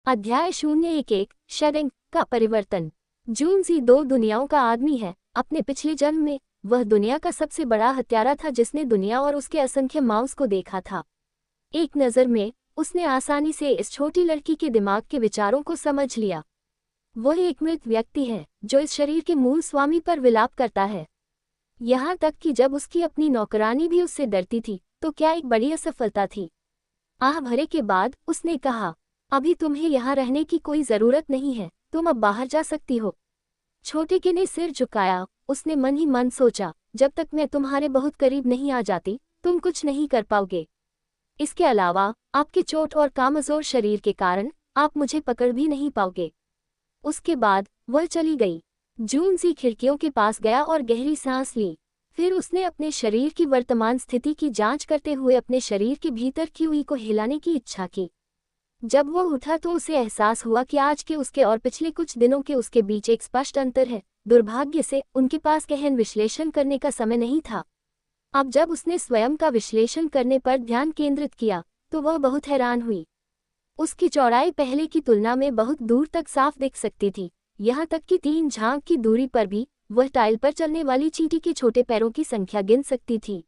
अध्याय 011 शेडिंग का परिवर्तन। जूनजी दो दुनियाओं का आदमी है। अपने पिछले जन्म में वह दुनिया का सबसे बड़ा हत्यारा था जिसने दुनिया और उसके असंख्य माउस को देखा था। एक नज़र में उसने आसानी से इस छोटी लड़की के दिमाग के विचारों को समझ लिया। वह एक मृत व्यक्ति है जो इस शरीर के मूल स्वामी पर विलाप करता है, यहाँ तक कि जब उसकी अपनी नौकरानी भी उससे डरती थी तो क्या एक बड़ी असफलता थी। आह भरे के बाद उसने कहा, अभी तुम्हें यहाँ रहने की कोई ज़रूरत नहीं है, तुम अब बाहर जा सकती हो। छोटे के ने सिर झुकाया। उसने मन ही मन सोचा, जब तक मैं तुम्हारे बहुत करीब नहीं आ जाती तुम कुछ नहीं कर पाओगे। इसके अलावा आपके चोट और कमज़ोर शरीर के कारण आप मुझे पकड़ भी नहीं पाओगे। उसके बाद वह चली गई। जूनजी खिड़कियों के पास गया और गहरी सांस ली। फिर उसने अपने शरीर की वर्तमान स्थिति की जांच करते हुए अपने शरीर के भीतर क्यूई को हिलाने की इच्छा की। जब वह उठा तो उसे एहसास हुआ कि आज के उसके और पिछले कुछ दिनों के उसके बीच एक स्पष्ट अंतर है। दुर्भाग्य से उनके पास गहन विश्लेषण करने का समय नहीं था। अब जब उसने स्वयं का विश्लेषण करने पर ध्यान केंद्रित किया तो वह बहुत हैरान हुई। उसकी चौड़ाई पहले की तुलना में बहुत दूर तक साफ दिख सकती थी, यहाँ तक कि 3 झांक की दूरी पर भी वह टाइल पर चलने वाली चींटी के छोटे पैरों की संख्या गिन सकती थी।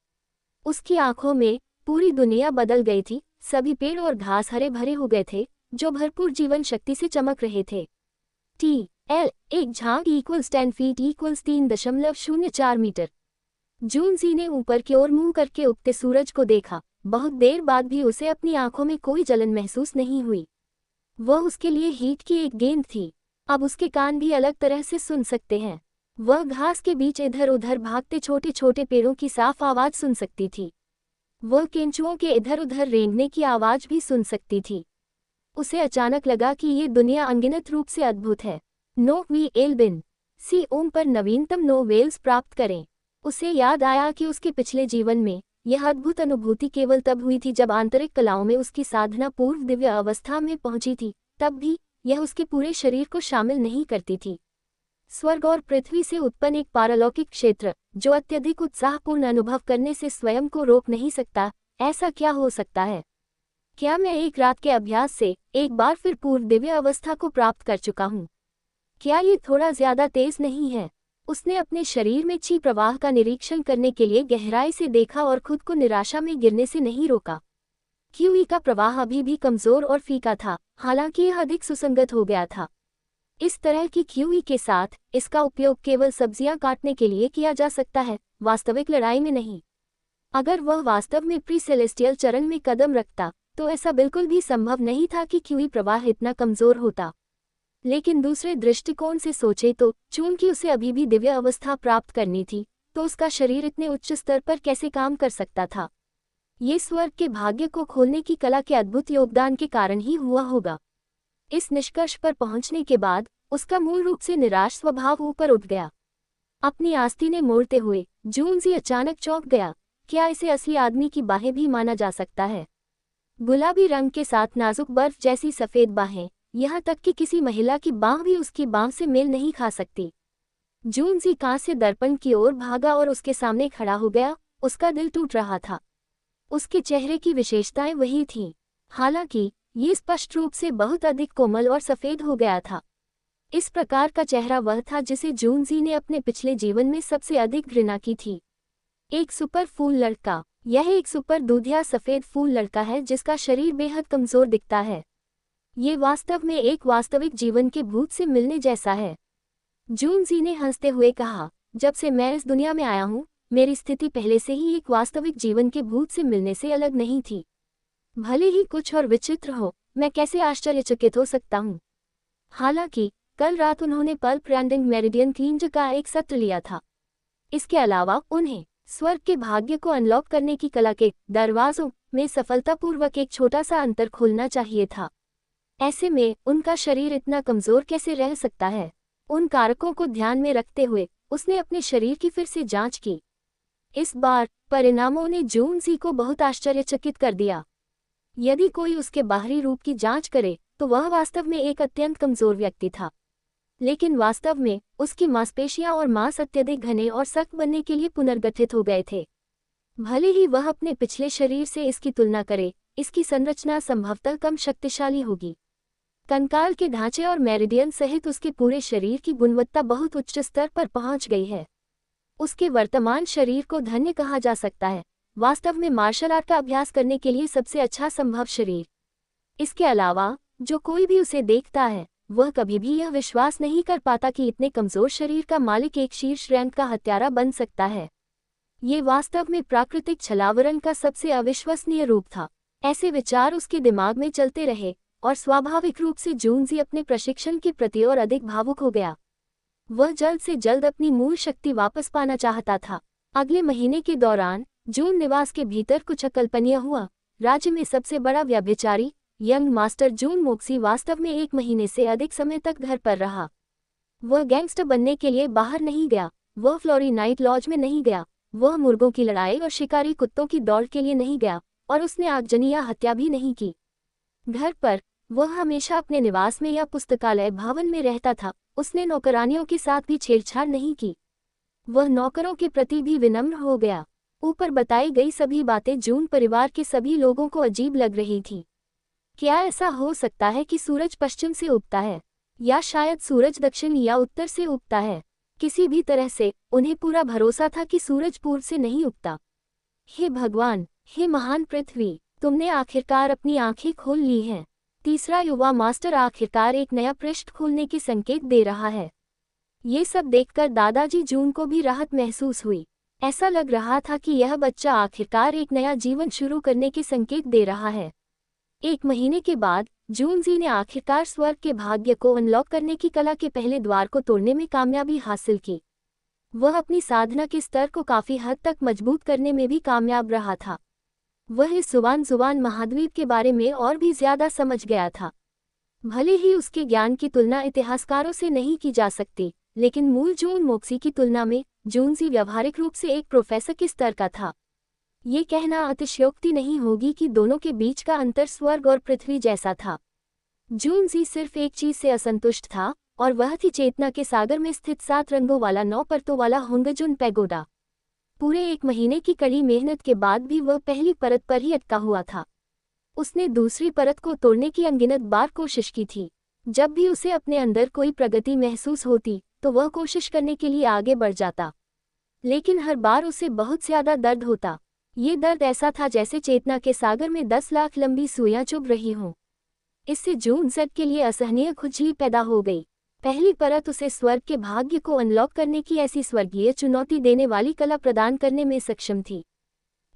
उसकी आंखों में पूरी दुनिया बदल गई थी। सभी पेड़ और घास हरे भरे हो गए थे जो भरपूर जीवन शक्ति से चमक रहे थे। TL एक झांक इक्वल्स 10 फीट इक्वल्स 3.04 मीटर। जूनजी ने ऊपर की ओर मुंह करके उगते सूरज को देखा। बहुत देर बाद भी उसे अपनी आंखों में कोई जलन महसूस नहीं हुई। वह उसके लिए हीट की एक गेंद थी। अब उसके कान भी अलग तरह से सुन सकते हैं। वह घास के बीच इधर उधर भागते छोटे छोटे पेड़ों की साफ आवाज सुन सकती थी। वह केंचुओं के इधर उधर रेंगने की आवाज भी सुन सकती थी। उसे अचानक लगा कि ये दुनिया अनगिनत रूप से अद्भुत है। नो वी एल बिन सी ओम पर नवीनतम नोवेल्स प्राप्त करें। उसे याद आया कि उसके पिछले जीवन में यह अद्भुत अनुभूति केवल तब हुई थी जब आंतरिक कलाओं में उसकी साधना पूर्व दिव्य अवस्था में पहुंची थी। तब भी यह उसके पूरे शरीर को शामिल नहीं करती थी। स्वर्ग और पृथ्वी से उत्पन्न एक पारलौकिक क्षेत्र जो अत्यधिक उत्साहपूर्ण अनुभव करने से स्वयं को रोक नहीं सकता। ऐसा क्या हो सकता है? क्या मैं एक रात के अभ्यास से एक बार फिर पूर्व दिव्य अवस्था को प्राप्त कर चुका हूँ? क्या ये थोड़ा ज्यादा तेज नहीं है? उसने अपने शरीर में ची प्रवाह का निरीक्षण करने के लिए गहराई से देखा और खुद को निराशा में गिरने से नहीं रोका। क्यूई का प्रवाह अभी भी कमजोर और फीका था, हालांकि यह अधिक सुसंगत हो गया था। इस तरह की क्यूई के साथ इसका उपयोग केवल सब्जियां काटने के लिए किया जा सकता है, वास्तविक लड़ाई में नहीं। अगर वह वास्तव में प्री सेलेस्टियल चरण में कदम रखता तो ऐसा बिल्कुल भी संभव नहीं था कि क्यूई प्रवाह इतना कमजोर होता। लेकिन दूसरे दृष्टिकोण से सोचे तो चूंकि उसे अभी भी दिव्य अवस्था प्राप्त करनी थी तो उसका शरीर इतने उच्च स्तर पर कैसे काम कर सकता था? ये स्वर्ग के भाग्य को खोलने की कला के अद्भुत योगदान के कारण ही हुआ होगा। इस निष्कर्ष पर पहुंचने के बाद उसका मूल रूप से निराश स्वभाव ऊपर उठ गया। अपनी आस्तीनें मोड़ते हुए जूनजी अचानक चौंक गया। क्या इसे असली आदमी की बाहें भी माना जा सकता है? गुलाबी रंग के साथ नाजुक बर्फ जैसी सफेद बाहें, यहाँ तक कि किसी महिला की बाह भी उसकी बाह से मेल नहीं खा सकती। जूनजी कांस्य दर्पण की ओर भागा और उसके सामने खड़ा हो गया। उसका दिल टूट रहा था। उसके चेहरे की विशेषताएं वही थीं, हालांकि ये स्पष्ट रूप से बहुत अधिक कोमल और सफेद हो गया था। इस प्रकार का चेहरा वह था जिसे जूनजी ने अपने पिछले जीवन में सबसे अधिक घृणा की थी। एक सुपर फूल लड़का। यह एक सुपर दूधिया सफेद फूल लड़का है जिसका शरीर बेहद कमजोर दिखता है। ये वास्तव में एक वास्तविक जीवन के भूत से मिलने जैसा है। जूनजी ने हंसते हुए कहा, जब से मैं इस दुनिया में आया हूँ मेरी स्थिति पहले से ही एक वास्तविक जीवन के भूत से मिलने से अलग नहीं थी। भले ही कुछ और विचित्र हो, मैं कैसे आश्चर्यचकित हो सकता हूँ। हालांकि कल रात उन्होंने पल्प रैंडिंग मेरिडियन क्लींज का एक सत्र लिया था। इसके अलावा उन्हें स्वर्ग के भाग्य को अनलॉक करने की कला के दरवाजों में सफलतापूर्वक एक छोटा सा अंतर खोलना चाहिए था। ऐसे में उनका शरीर इतना कमजोर कैसे रह सकता है? उन कारकों को ध्यान में रखते हुए उसने अपने शरीर की फिर से जांच की। इस बार परिणामों ने जूनजी को बहुत आश्चर्यचकित कर दिया। यदि कोई उसके बाहरी रूप की जांच करे तो वह वास्तव में एक अत्यंत कमजोर व्यक्ति था, लेकिन वास्तव में उसकी मांसपेशियां और मांस अत्यधिक घने और सख्त बनने के लिए पुनर्गठित हो गए थे। भले ही वह अपने पिछले शरीर से इसकी तुलना करे, इसकी संरचना संभवतः कम शक्तिशाली होगी। कंकाल के ढांचे और मेरिडियन सहित उसके पूरे शरीर की गुणवत्ता बहुत उच्च स्तर पर पहुंच गई है। उसके वर्तमान शरीर को धन्य कहा जा सकता है, वास्तव में मार्शल आर्ट का अभ्यास करने के लिए सबसे अच्छा संभव शरीर। इसके अलावा जो कोई भी उसे देखता है वह कभी भी यह विश्वास नहीं कर पाता कि इतने कमजोर शरीर का मालिक एक शीर्ष रैंक का हत्यारा बन सकता है। ये वास्तव में प्राकृतिक छलावरण का सबसे अविश्वसनीय रूप था। ऐसे विचार उसके दिमाग में चलते रहे और स्वाभाविक रूप से जूनजी अपने प्रशिक्षण के प्रति और अधिक भावुक हो गया। वह जल्द से जल्द अपनी मूल शक्ति वापस पाना चाहता था। अगले महीने के दौरान जून निवास के भीतर कुछ अकल्पनीय हुआ। राज्य में सबसे बड़ा व्यभिचारी यंग मास्टर जून मोक्सी वास्तव में 1 महीने से अधिक समय तक घर पर रहा। वह गैंगस्टर बनने के लिए बाहर नहीं गया, वह फ्लोरी नाइट लॉज में नहीं गया, वह मुर्गों की लड़ाई और शिकारी कुत्तों की दौड़ के लिए नहीं गया, और उसने आगजनी या हत्या भी नहीं की। घर पर वह हमेशा अपने निवास में या पुस्तकालय भवन में रहता था। उसने नौकरानियों के साथ भी छेड़छाड़ नहीं की। वह नौकरों के प्रति भी विनम्र हो गया। ऊपर बताई गई सभी बातें जून परिवार के सभी लोगों को अजीब लग रही थी। क्या ऐसा हो सकता है कि सूरज पश्चिम से उगता है, या शायद सूरज दक्षिण या उत्तर से उगता है? किसी भी तरह से उन्हें पूरा भरोसा था कि सूरज पूर्व से नहीं उगता। हे भगवान, हे महान पृथ्वी, तुमने आखिरकार अपनी आंखें खोल ली हैं। तीसरा युवा मास्टर आखिरकार एक नया पृष्ठ खोलने के संकेत दे रहा है। ये सब देखकर दादाजी जून को भी राहत महसूस हुई। ऐसा लग रहा था कि यह बच्चा आखिरकार एक नया जीवन शुरू करने के संकेत दे रहा है। 1 महीने के बाद जूनजी ने आखिरकार स्वर्ग के भाग्य को अनलॉक करने की कला के पहले द्वार को तोड़ने में कामयाबी हासिल की। वह अपनी साधना के स्तर को काफी हद तक मजबूत करने में भी कामयाब रहा था। वह इस जुबान महाद्वीप के बारे में और भी ज्यादा समझ गया था। भले ही उसके ज्ञान की तुलना इतिहासकारों से नहीं की जा सकती, लेकिन मूल जून मोक्सी की तुलना में जूनजी व्यावहारिक रूप से एक प्रोफेसर के स्तर का था। ये कहना अतिशयोक्ति नहीं होगी कि दोनों के बीच का अंतर स्वर्ग और पृथ्वी जैसा था। जूनजी सिर्फ एक चीज से असंतुष्ट था, और वह थी चेतना के सागर में स्थित 7 रंगों वाला 9 परतों वाला होंगजुन पैगोडा। पूरे 1 महीने की कड़ी मेहनत के बाद भी वह पहली परत पर ही अटका हुआ था। उसने दूसरी परत को तोड़ने की अनगिनत बार कोशिश की थी। जब भी उसे अपने अंदर कोई प्रगति महसूस होती तो वह कोशिश करने के लिए आगे बढ़ जाता, लेकिन हर बार उसे बहुत ज्यादा दर्द होता। ये दर्द ऐसा था जैसे चेतना के सागर में 10 लाख लंबी सुइयां चुभ रही हों। इससे जून सेट के लिए असहनीय खुजली पैदा हो गई। पहली परत उसे स्वर्ग के भाग्य को अनलॉक करने की ऐसी स्वर्गीय चुनौती देने वाली कला प्रदान करने में सक्षम थी।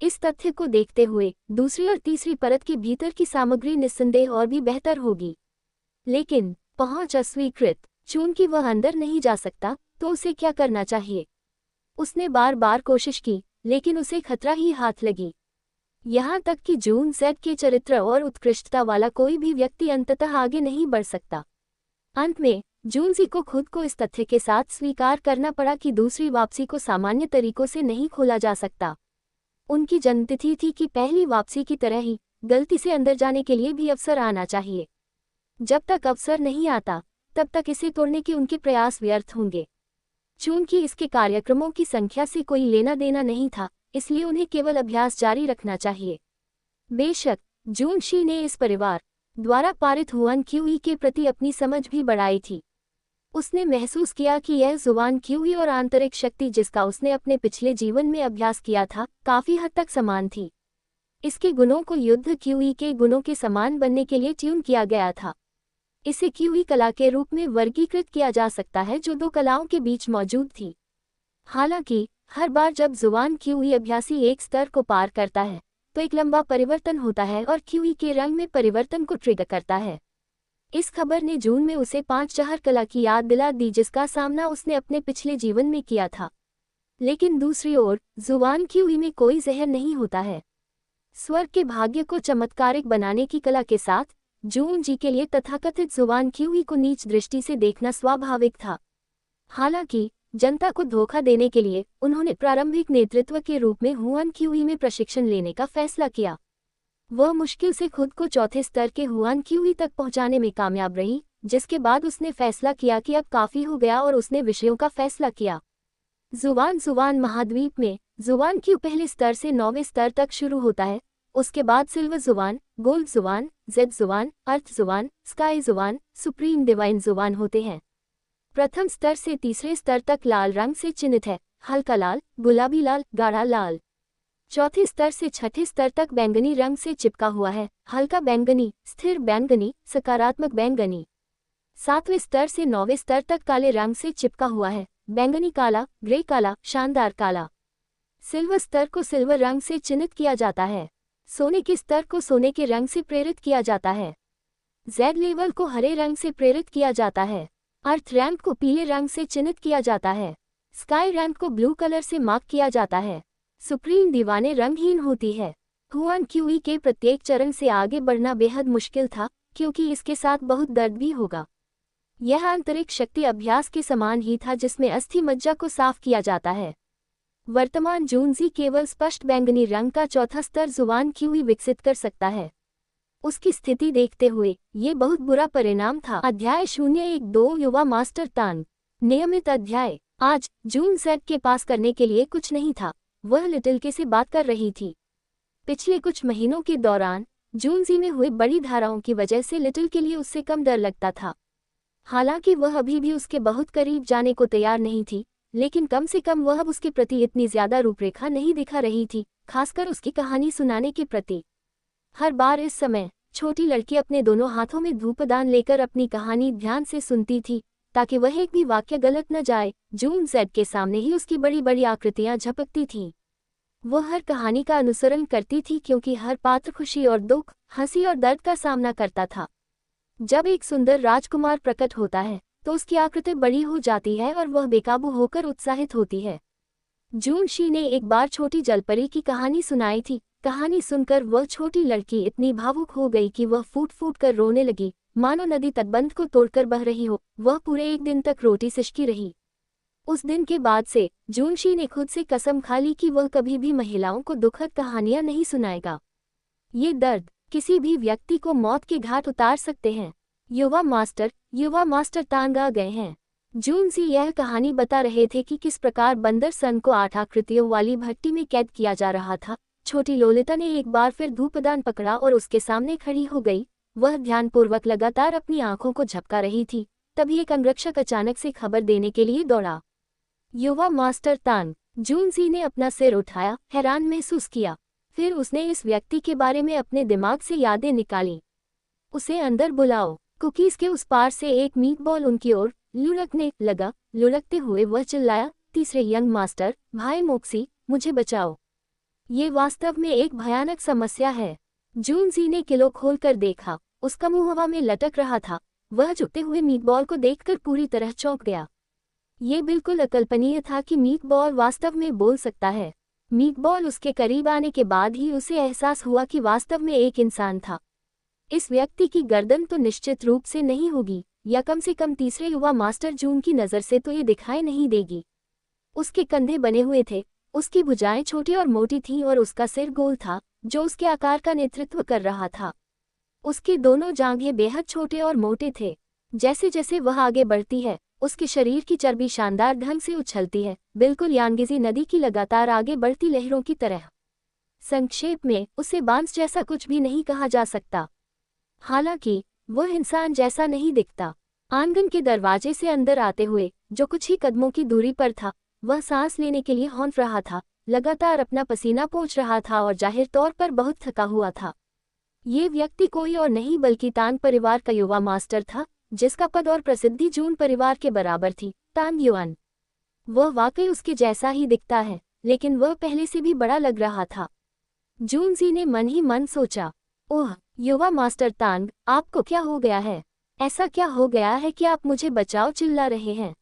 इस तथ्य को देखते हुए दूसरी और तीसरी परत के भीतर की सामग्री निस्संदेह और भी बेहतर होगी, लेकिन पहुंच अस्वीकृत। चूंकि वह अंदर नहीं जा सकता तो उसे क्या करना चाहिए? उसने बार बार कोशिश की, लेकिन उसे खतरा ही हाथ लगी। यहाँ तक कि जून सेट के चरित्र और उत्कृष्टता वाला कोई भी व्यक्ति अंततः आगे नहीं बढ़ सकता। अंत में जूनजी को खुद को इस तथ्य के साथ स्वीकार करना पड़ा कि दूसरी वापसी को सामान्य तरीकों से नहीं खोला जा सकता। उनकी जन्मतिथि थी कि पहली वापसी की तरह ही गलती से अंदर जाने के लिए भी अवसर आना चाहिए। जब तक अवसर नहीं आता तब तक इसे तोड़ने के उनके प्रयास व्यर्थ होंगे। चूंकि इसके कार्यक्रमों की संख्या से कोई लेना देना नहीं था, इसलिए उन्हें केवल अभ्यास जारी रखना चाहिए। बेशक जूनशी ने इस परिवार द्वारा पारित हुआन क्यूई के प्रति अपनी समझ भी बढ़ाई थी। उसने महसूस किया कि यह जुबान क्यूई और आंतरिक शक्ति जिसका उसने अपने पिछले जीवन में अभ्यास किया था, काफी हद तक समान थी। इसके गुणों को युद्ध क्यूई के गुणों के समान बनने के लिए ट्यून किया गया था। इसे क्यूई कला के रूप में वर्गीकृत किया जा सकता है जो 2 कलाओं के बीच मौजूद थी। हालांकि हर बार जब जुबान क्यूई अभ्यासी एक स्तर को पार करता है तो एक लंबा परिवर्तन होता है और क्यूई के रंग में परिवर्तन को ट्रिगर करता है। इस खबर ने जून में उसे 5 जहर कला की याद दिला दी जिसका सामना उसने अपने पिछले जीवन में किया था। लेकिन दूसरी ओर जुबान क्यूई में कोई जहर नहीं होता है। स्वर्ग के भाग्य को चमत्कारिक बनाने की कला के साथ जून जी के लिए तथाकथित जुबान क्यूई को नीच दृष्टि से देखना स्वाभाविक था। हालांकि जनता को धोखा देने के लिए उन्होंने प्रारंभिक नेतृत्व के रूप में हुआन क्यूई में प्रशिक्षण लेने का फैसला किया। वह मुश्किल से खुद को चौथे स्तर के हुआन क्यूई तक पहुंचाने में कामयाब रही, जिसके बाद उसने फैसला किया कि अब काफी हो गया और उसने विषयों का फैसला किया। जुबान महाद्वीप में जुबान क्यू पहले स्तर से 9वें स्तर तक शुरू होता है, उसके बाद सिल्वर जुबान, गोल्ड जुबान, जेड जुबान, अर्थ जुबान, स्काई जुबान, सुप्रीम डिवाइन जुबान होते हैं। प्रथम स्तर से तीसरे स्तर तक लाल रंग से चिन्हित है, हल्का लाल, गुलाबी लाल, गाढ़ा लाल। चौथे स्तर से छठे स्तर तक बैंगनी रंग से चिपका हुआ है, हल्का बैंगनी, स्थिर बैंगनी, सकारात्मक बैंगनी। सातवें स्तर से नौवें स्तर तक काले रंग से चिपका हुआ है, बैंगनी काला, ग्रे काला, शानदार काला। सिल्वर स्तर को सिल्वर रंग से चिन्हित किया जाता है। सोने के स्तर को सोने के रंग से प्रेरित किया जाता है। जेड लेवल को हरे रंग से प्रेरित किया जाता है। अर्थ रैंक को पीले रंग से चिन्हित किया जाता है। स्काई रैंक को ब्लू कलर से मार्क किया जाता है। सुप्रीम दीवाने रंगहीन होती है। हुआन क्यूई के प्रत्येक चरण से आगे बढ़ना बेहद मुश्किल था, क्योंकि इसके साथ बहुत दर्द भी होगा। यह आंतरिक शक्ति अभ्यास के समान ही था जिसमें अस्थि मज्जा को साफ किया जाता है। वर्तमान जूनजी केवल स्पष्ट बैंगनी रंग का चौथा स्तर जुबान क्यूई विकसित कर सकता है। उसकी स्थिति देखते हुए ये बहुत बुरा परिणाम था। अध्याय 012 युवा मास्टर तांग। नियमित अध्याय। आज जून जेड के पास करने के लिए कुछ नहीं था। वह लिटिल के से बात कर रही थी। पिछले कुछ महीनों के दौरान जूनजी में हुए बड़ी धाराओं की वजह से लिटिल के लिए उससे कम डर लगता था। हालांकि वह अभी भी उसके बहुत करीब जाने को तैयार नहीं थी, लेकिन कम से कम वह अब उसके प्रति इतनी ज्यादा रूपरेखा नहीं दिखा रही थी, खासकर उसकी कहानी सुनाने के प्रति। हर बार इस समय छोटी लड़की अपने दोनों हाथों में धूपदान लेकर अपनी कहानी ध्यान से सुनती थी, ताकि वह एक भी वाक्य गलत न जाए। जून जेड के सामने ही उसकी बड़ी बड़ी आकृतियां झपकती थीं। वह हर कहानी का अनुसरण करती थी, क्योंकि हर पात्र खुशी और दुख, हंसी और दर्द का सामना करता था। जब एक सुंदर राजकुमार प्रकट होता है तो उसकी आकृति बड़ी हो जाती है और वह बेकाबू होकर उत्साहित होती है। जून शी ने एक बार छोटी जलपरी की कहानी सुनाई थी। कहानी सुनकर वह छोटी लड़की इतनी भावुक हो गई कि वह फूट फूट कर रोने लगी, मानो नदी तटबंध को तोड़कर बह रही हो। वह पूरे एक दिन तक रोटी सिसकी रही। उस दिन के बाद से जून शी ने खुद से कसम खा ली कि वह कभी भी महिलाओं को दुखद कहानियां नहीं सुनाएगा। ये दर्द किसी भी व्यक्ति को मौत के घाट उतार सकते हैं। युवा मास्टर तांग आ गए हैं। जून सी यह कहानी बता रहे थे कि किस प्रकार बंदर सन को 8 आकृतियों वाली भट्टी में कैद किया जा रहा था। छोटी लोलिता ने एक बार फिर धूपदान पकड़ा और उसके सामने खड़ी हो गई। वह ध्यानपूर्वक लगातार अपनी आंखों को झपका रही थी। तभी एक अंगरक्षक अचानक से खबर देने के लिए दौड़ा। युवा मास्टर तांग। जून सी ने अपना सिर उठाया, हैरान महसूस किया। फिर उसने इस व्यक्ति के बारे में अपने दिमाग से यादें निकाली। उसे अंदर बुलाओ। कुकीज के उस पार से एक मीटबॉल उनकी ओर लुढ़कने लगा। लुढ़कते हुए वह चिल्लाया, तीसरे यंग मास्टर, भाई मोक्सी, मुझे बचाओ। ये वास्तव में एक भयानक समस्या है। जून जी ने किलो खोलकर देखा। उसका मुंह हवा में लटक रहा था। वह झुकते हुए मीटबॉल को देखकर पूरी तरह चौंक गया। ये बिल्कुल अकल्पनीय था कि मीटबॉल वास्तव में बोल सकता है। मीटबॉल उसके करीब आने के बाद ही उसे एहसास हुआ कि वास्तव में एक इंसान था। इस व्यक्ति की गर्दन तो निश्चित रूप से नहीं होगी, या कम से कम तीसरे युवा मास्टर जून की नज़र से तो ये दिखाई नहीं देगी। उसके कंधे बने हुए थे, उसकी भुजाएं छोटी और मोटी थीं और उसका सिर गोल था, जो उसके आकार का नेतृत्व कर रहा था। उसके दोनों जांघें बेहद छोटे और मोटे थे। जैसे जैसे वह आगे बढ़ती है, उसके शरीर की चर्बी शानदार ढंग से उछलती है, बिल्कुल यांगेजी नदी की लगातार आगे बढ़ती लहरों की तरह। संक्षेप में उसे बांस जैसा कुछ भी नहीं कहा जा सकता। हालांकि वह इंसान जैसा नहीं दिखता। आंगन के दरवाजे से अंदर आते हुए, जो कुछ ही कदमों की दूरी पर था, वह सांस लेने के लिए हौंफ रहा था, लगातार अपना पसीना पोंछ रहा था और जाहिर तौर पर बहुत थका हुआ था। ये व्यक्ति कोई और नहीं बल्कि तांग परिवार का युवा मास्टर था, जिसका पद और प्रसिद्धि जून परिवार के बराबर थी, तांग युआन। वह वाकई उसके जैसा ही दिखता है, लेकिन वह पहले से भी बड़ा लग रहा था। जून जी ने मन ही मन सोचा, ओह युवा मास्टर तांग, आपको क्या हो गया है? ऐसा क्या हो गया है कि आप मुझे बचाओ चिल्ला रहे हैं?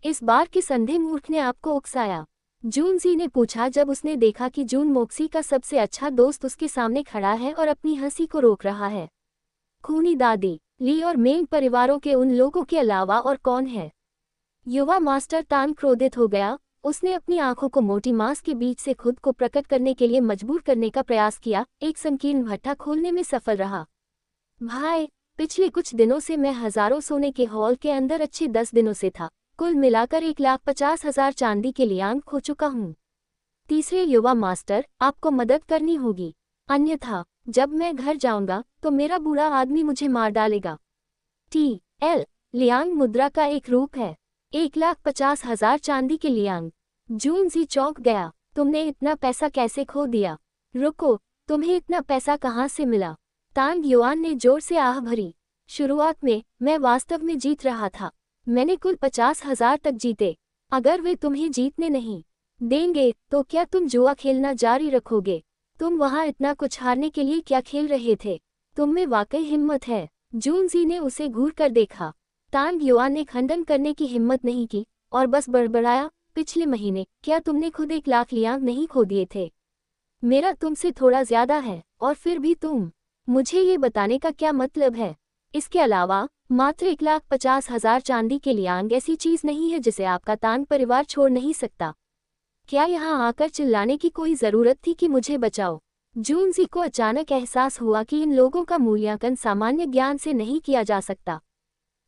इस बार किस अंधे मूर्ख ने आपको उकसाया? जून जी ने पूछा जब उसने देखा कि जून मोक्सी का सबसे अच्छा दोस्त उसके सामने खड़ा है और अपनी हंसी को रोक रहा है। खूनी दादी, ली और मेंग परिवारों के उन लोगों के अलावा और कौन है? युवा मास्टर तांग क्रोधित हो गया। उसने अपनी आंखों को मोटी मांस के बीच से खुद को प्रकट करने के लिए मजबूर करने का प्रयास किया, एक संकीर्ण भट्ठा खोलने में सफल रहा। भाई, पिछले कुछ दिनों से मैं हजारों सोने के हॉल के अंदर अच्छे 10 दिनों से था। कुल मिलाकर 1,50,000 चांदी के लिए आंक खो चुका हूँ। तीसरे युवा मास्टर, आपको मदद करनी होगी। अन्यथा जब मैं घर जाऊंगा तो मेरा बूढ़ा आदमी मुझे मार डालेगा। TL लियांग मुद्रा का एक रूप है। 1,50,000 चांदी के लियांग। जूनजी चौंक गया। तुमने इतना पैसा कैसे खो दिया? रुको, तुम्हें इतना पैसा कहाँ से मिला? तांग युआन ने जोर से आह भरी। शुरुआत में मैं वास्तव में जीत रहा था। मैंने कुल 50,000 तक जीते। अगर वे तुम्हें जीतने नहीं देंगे तो क्या तुम जुआ खेलना जारी रखोगे? तुम वहाँ इतना कुछ हारने के लिए क्या खेल रहे थे? तुम में वाकई हिम्मत है। जूनजी ने उसे घूर कर देखा। तांग युआन ने खंडन करने की हिम्मत नहीं की और बस बड़बड़ाया, पिछले महीने क्या तुमने खुद 1,00,000 लियांग नहीं खो दिए थे? मेरा तुमसे थोड़ा ज्यादा है और फिर भी तुम। मुझे ये बताने का क्या मतलब है? इसके अलावा मात्र 1,50,000 चांदी के लियांग ऐसी चीज नहीं है जिसे आपका तांग परिवार छोड़ नहीं सकता। क्या यहाँ आकर चिल्लाने की कोई जरूरत थी कि मुझे बचाओ? जूनजी को अचानक एहसास हुआ कि इन लोगों का मूल्यांकन सामान्य ज्ञान से नहीं किया जा सकता।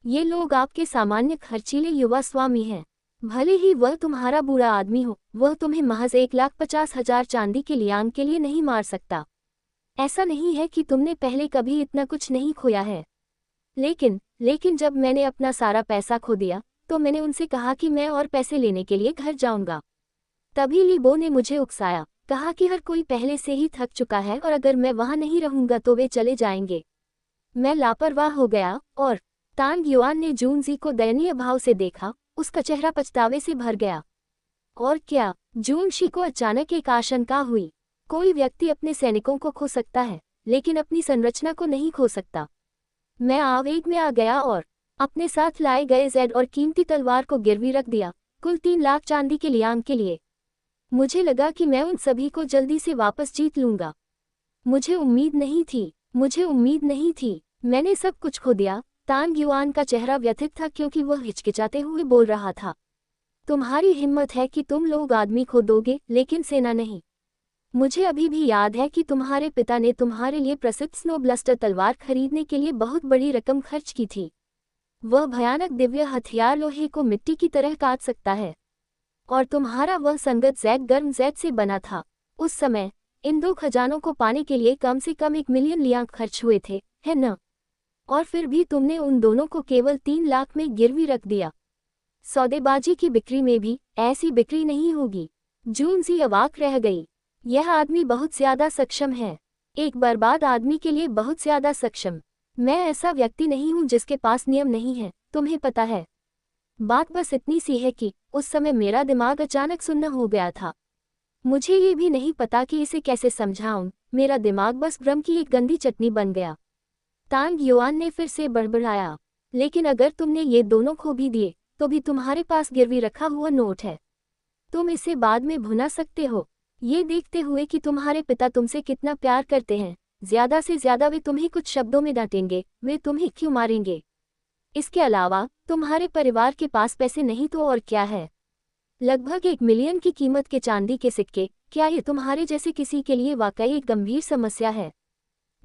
ये लोग आपके सामान्य खर्चीले युवा स्वामी हैं। भले ही वह तुम्हारा बुरा आदमी हो, वह तुम्हें महज 1,50,000 चांदी के लियांग के लिए नहीं मार सकता। ऐसा नहीं है कि तुमने पहले कभी इतना कुछ नहीं खोया है। लेकिन जब मैंने अपना सारा पैसा खो दिया तो मैंने उनसे कहा कि मैं और पैसे लेने के लिए घर जाऊंगा। तभी लीबो ने मुझे उकसाया, कहा कि हर कोई पहले से ही थक चुका है और अगर मैं वहां नहीं रहूंगा तो वे चले जाएंगे। मैं लापरवाह हो गया और तांग युआन ने जूनजी को दयनीय भाव से देखा। उसका चेहरा पछतावे से भर गया। और क्या? जूनशी को अचानक एक आशंका हुई। कोई व्यक्ति अपने सैनिकों को खो सकता है लेकिन अपनी संरचना को नहीं खो सकता। मैं आवेग में आ गया और अपने साथ लाए गए जेड और कीमती तलवार को गिरवी रख दिया, कुल 3,00,000 चांदी के लियांग के लिए। मुझे लगा कि मैं उन सभी को जल्दी से वापस जीत लूंगा। मुझे उम्मीद नहीं थी। मैंने सब कुछ खो दिया। तांग युआन का चेहरा व्यथित था क्योंकि वह हिचकिचाते हुए बोल रहा था। तुम्हारी हिम्मत है कि तुम लोग आदमी खो दोगे लेकिन सेना नहीं। मुझे अभी भी याद है कि तुम्हारे पिता ने तुम्हारे लिए प्रसिद्ध स्नो ब्लस्टर तलवार खरीदने के लिए बहुत बड़ी रकम खर्च की थी। वह भयानक दिव्य हथियार लोहे को मिट्टी की तरह काट सकता है और तुम्हारा वह संगत जेड गर्म जेड से बना था। उस समय इन दो खजानों को पाने के लिए कम से कम 1 मिलियन लियांग खर्च हुए थे, है न? और फिर भी तुमने उन दोनों को केवल 3,00,000 में गिरवी रख दिया। सौदेबाजी की बिक्री में भी ऐसी बिक्री नहीं होगी। जूनजी अवाक रह गई। यह आदमी बहुत ज्यादा सक्षम है। एक बर्बाद आदमी के लिए बहुत ज्यादा सक्षम। मैं ऐसा व्यक्ति नहीं हूं जिसके पास नियम नहीं है, तुम्हें पता है। बात बस इतनी सी है कि उस समय मेरा दिमाग अचानक सुन्न हो गया था। मुझे ये भी नहीं पता कि इसे कैसे समझाऊं। मेरा दिमाग बस भ्रम की एक गंदी चटनी बन गया। तांग युआन ने फिर से बड़बड़ाया, लेकिन अगर तुमने ये दोनों खो भी दिए तो भी तुम्हारे पास गिरवी रखा हुआ नोट है। तुम इसे बाद में भुना सकते हो। ये देखते हुए कि तुम्हारे पिता तुमसे कितना प्यार करते हैं, ज्यादा से ज्यादा वे तुम्हें कुछ शब्दों में डांटेंगे, वे तुम्हें क्यों मारेंगे? इसके अलावा तुम्हारे परिवार के पास पैसे नहीं तो और क्या है? लगभग 1 मिलियन की कीमत के चांदी के सिक्के। क्या ये तुम्हारे जैसे किसी के लिए वाकई एक गंभीर समस्या है?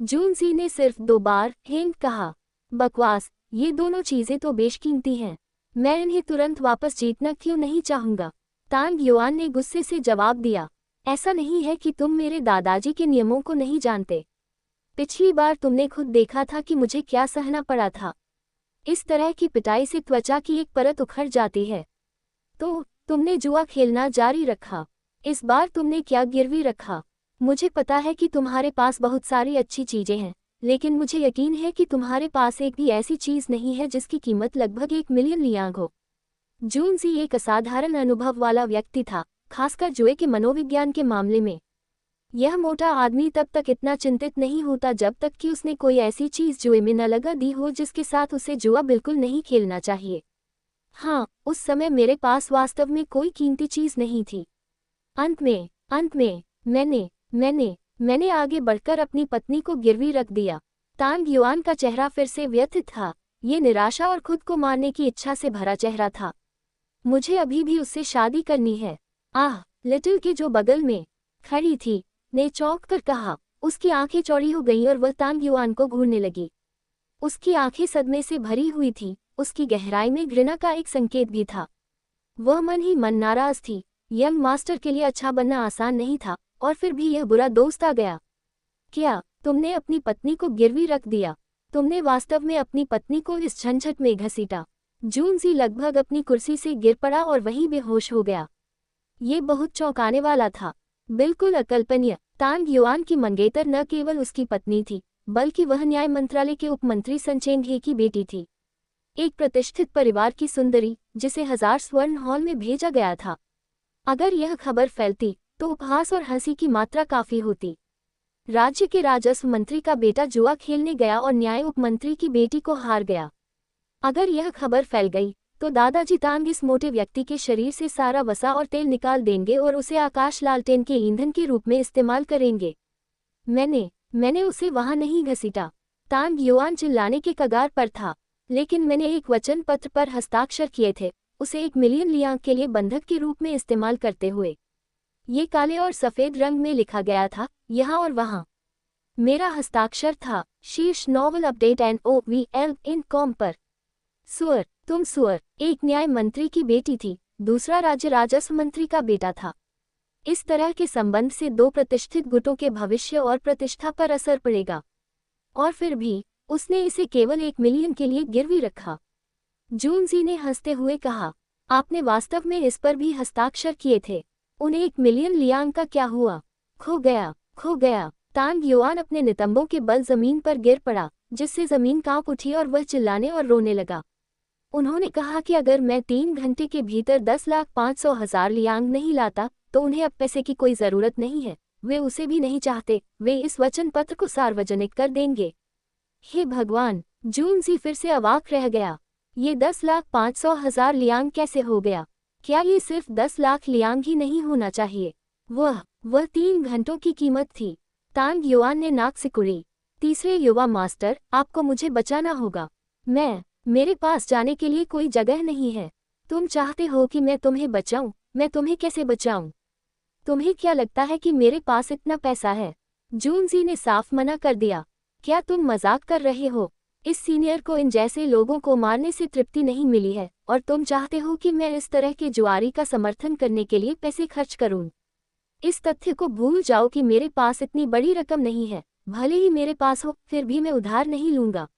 जूनजी ने सिर्फ 2 बार हेंग कहा। बकवास, ये दोनों चीजें तो बेशकीमती हैं। मैं इन्हें तुरंत वापस जीतना क्यों नहीं चाहूंगा? तांग युआन ने गुस्से से जवाब दिया। ऐसा नहीं है कि तुम मेरे दादाजी के नियमों को नहीं जानते। पिछली बार तुमने खुद देखा था कि मुझे क्या सहना पड़ा था। इस तरह की पिटाई से त्वचा की एक परत उखड़ जाती है। तो तुमने जुआ खेलना जारी रखा। इस बार तुमने क्या गिरवी रखा? मुझे पता है कि तुम्हारे पास बहुत सारी अच्छी चीजें हैं, लेकिन मुझे यकीन है कि तुम्हारे पास एक भी ऐसी चीज नहीं है जिसकी कीमत लगभग 1 मिलियन लियांग हो। जूनजी एक असाधारण अनुभव वाला व्यक्ति था, खासकर जुए के मनोविज्ञान के मामले में। यह मोटा आदमी तब तक इतना चिंतित नहीं होता जब तक कि उसने कोई ऐसी चीज जुए में न लगा दी हो जिसके साथ उसे जुआ बिल्कुल नहीं खेलना चाहिए। हाँ, उस समय मेरे पास वास्तव में कोई कीमती चीज नहीं थी। अंत में मैंने आगे बढ़कर अपनी पत्नी को गिरवी रख दिया। तांग युआन का चेहरा फिर से व्यथित था। ये निराशा और खुद को मारने की इच्छा से भरा चेहरा था। मुझे अभी भी उससे शादी करनी है। आह, लिटिल के जो बगल में खड़ी थी ने चौंक कर कहा। उसकी आंखें चौड़ी हो गईं और वह तांग युआन को घूरने लगी। उसकी आंखें सदमे से भरी हुई थी। उसकी गहराई में घृणा का एक संकेत भी था। वह मन ही मन नाराज थी। यंग मास्टर के लिए अच्छा बनना आसान नहीं था और फिर भी यह बुरा दोस्त आ गया। क्या तुमने अपनी पत्नी को गिरवी रख दिया? तुमने वास्तव में अपनी पत्नी को इस झंझट में घसीटा। जूनजी लगभग अपनी कुर्सी से गिर पड़ा और वहीं बेहोश हो गया। ये बहुत चौंकाने वाला था, बिल्कुल अकल्पनीय। तांग युआन की मंगेतर न केवल उसकी पत्नी थी, बल्कि वह न्याय मंत्रालय के उपमंत्री सन चेंग हे की बेटी थी। एक प्रतिष्ठित परिवार की सुंदरी, जिसे 1000 स्वर्ण हॉल में भेजा गया था। अगर यह खबर फैलती तो उपहास और हंसी की मात्रा काफी होती। राज्य के राजस्व मंत्री का बेटा जुआ खेलने गया और न्याय उपमंत्री की बेटी को हार गया। अगर यह खबर फैल गई तो दादाजी तांग इस मोटे व्यक्ति के शरीर से सारा वसा और तेल निकाल देंगे और उसे आकाश लालटेन के ईंधन के रूप में इस्तेमाल करेंगे। मैंने उसे वहां नहीं घसीटा। तांग युआन चिल्लाने के कगार पर था, लेकिन मैंने एक वचन पत्र पर हस्ताक्षर किए थे, उसे 1 मिलियन लियांग के लिए बंधक के रूप में इस्तेमाल करते हुए। ये काले और सफेद रंग में लिखा गया था, यहाँ और वहाँ। मेरा हस्ताक्षर था। शीर्ष नॉवल अपडेट NOVL इन कॉम पर। सुअर, तुम सुअर। एक न्याय मंत्री की बेटी थी, दूसरा राज्य राजस्व मंत्री का बेटा था। इस तरह के संबंध से 2 प्रतिष्ठित गुटों के भविष्य और प्रतिष्ठा पर असर पड़ेगा। और फिर भी उसने इसे केवल 1 मिलियन के लिए गिरवी रखा। जूनजी ने हंसते हुए कहा, आपने वास्तव में इस पर भी हस्ताक्षर किए थे। उन 1 मिलियन लियांग का क्या हुआ? खो गया। तांग युआन अपने नितंबों के बल जमीन पर गिर पड़ा, जिससे जमीन कांप उठी और वह चिल्लाने और रोने लगा। उन्होंने कहा कि अगर मैं 3 घंटे के भीतर 10,500,000 लियांग नहीं लाता तो उन्हें अब पैसे की कोई जरूरत नहीं है। वे उसे भी नहीं चाहते। वे इस वचन पत्र को सार्वजनिक कर देंगे। हे भगवान! जूनजी फिर से अवाक रह गया। ये 10,500,000 लियांग कैसे हो गया? क्या ये सिर्फ 10 लाख लियांग ही नहीं होना चाहिए? वह 3 घंटों की कीमत थी। तांग युआन ने नाक सिकुड़ी। तीसरे युवा मास्टर, आपको मुझे बचाना होगा। मेरे पास जाने के लिए कोई जगह नहीं है। तुम चाहते हो कि मैं तुम्हें बचाऊं? मैं तुम्हें कैसे बचाऊं? तुम्हें क्या लगता है कि मेरे पास इतना पैसा है? जूनजी ने साफ मना कर दिया। क्या तुम मजाक कर रहे हो? इस सीनियर को इन जैसे लोगों को मारने से तृप्ति नहीं मिली है और तुम चाहते हो कि मैं इस तरह के जुआरी का समर्थन करने के लिए पैसे खर्च करूं? इस तथ्य को भूल जाओ कि मेरे पास इतनी बड़ी रकम नहीं है। भले ही मेरे पास हो, फिर भी मैं उधार नहीं लूंगा।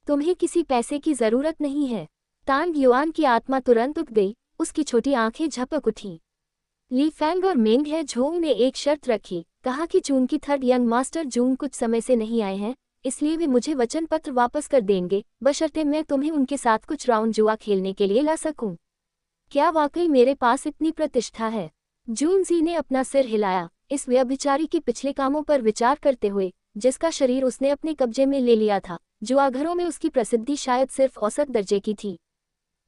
तुम्हें किसी पैसे की जरूरत नहीं है। तांग युआन की आत्मा तुरंत उठ गई, उसकी छोटी आंखें झपक उठीं। ली फैंग और मेंग है झोंग ने एक शर्त रखी, कहा कि चून की 3rd यंग मास्टर जून कुछ समय से नहीं आए हैं, इसलिए वे मुझे वचन पत्र वापस कर देंगे, बशर्ते मैं तुम्हें उनके साथ कुछ राउंड जुआ खेलने के लिए ला सकूं। क्या वाकई मेरे पास इतनी प्रतिष्ठा है? जूनजी ने अपना सिर हिलाया, इस व्यभिचारी के पिछले कामों पर विचार करते हुए, जिसका शरीर उसने अपने कब्जे में ले लिया था। जुआघरों में उसकी प्रसिद्धि शायद सिर्फ औसत दर्जे की थी।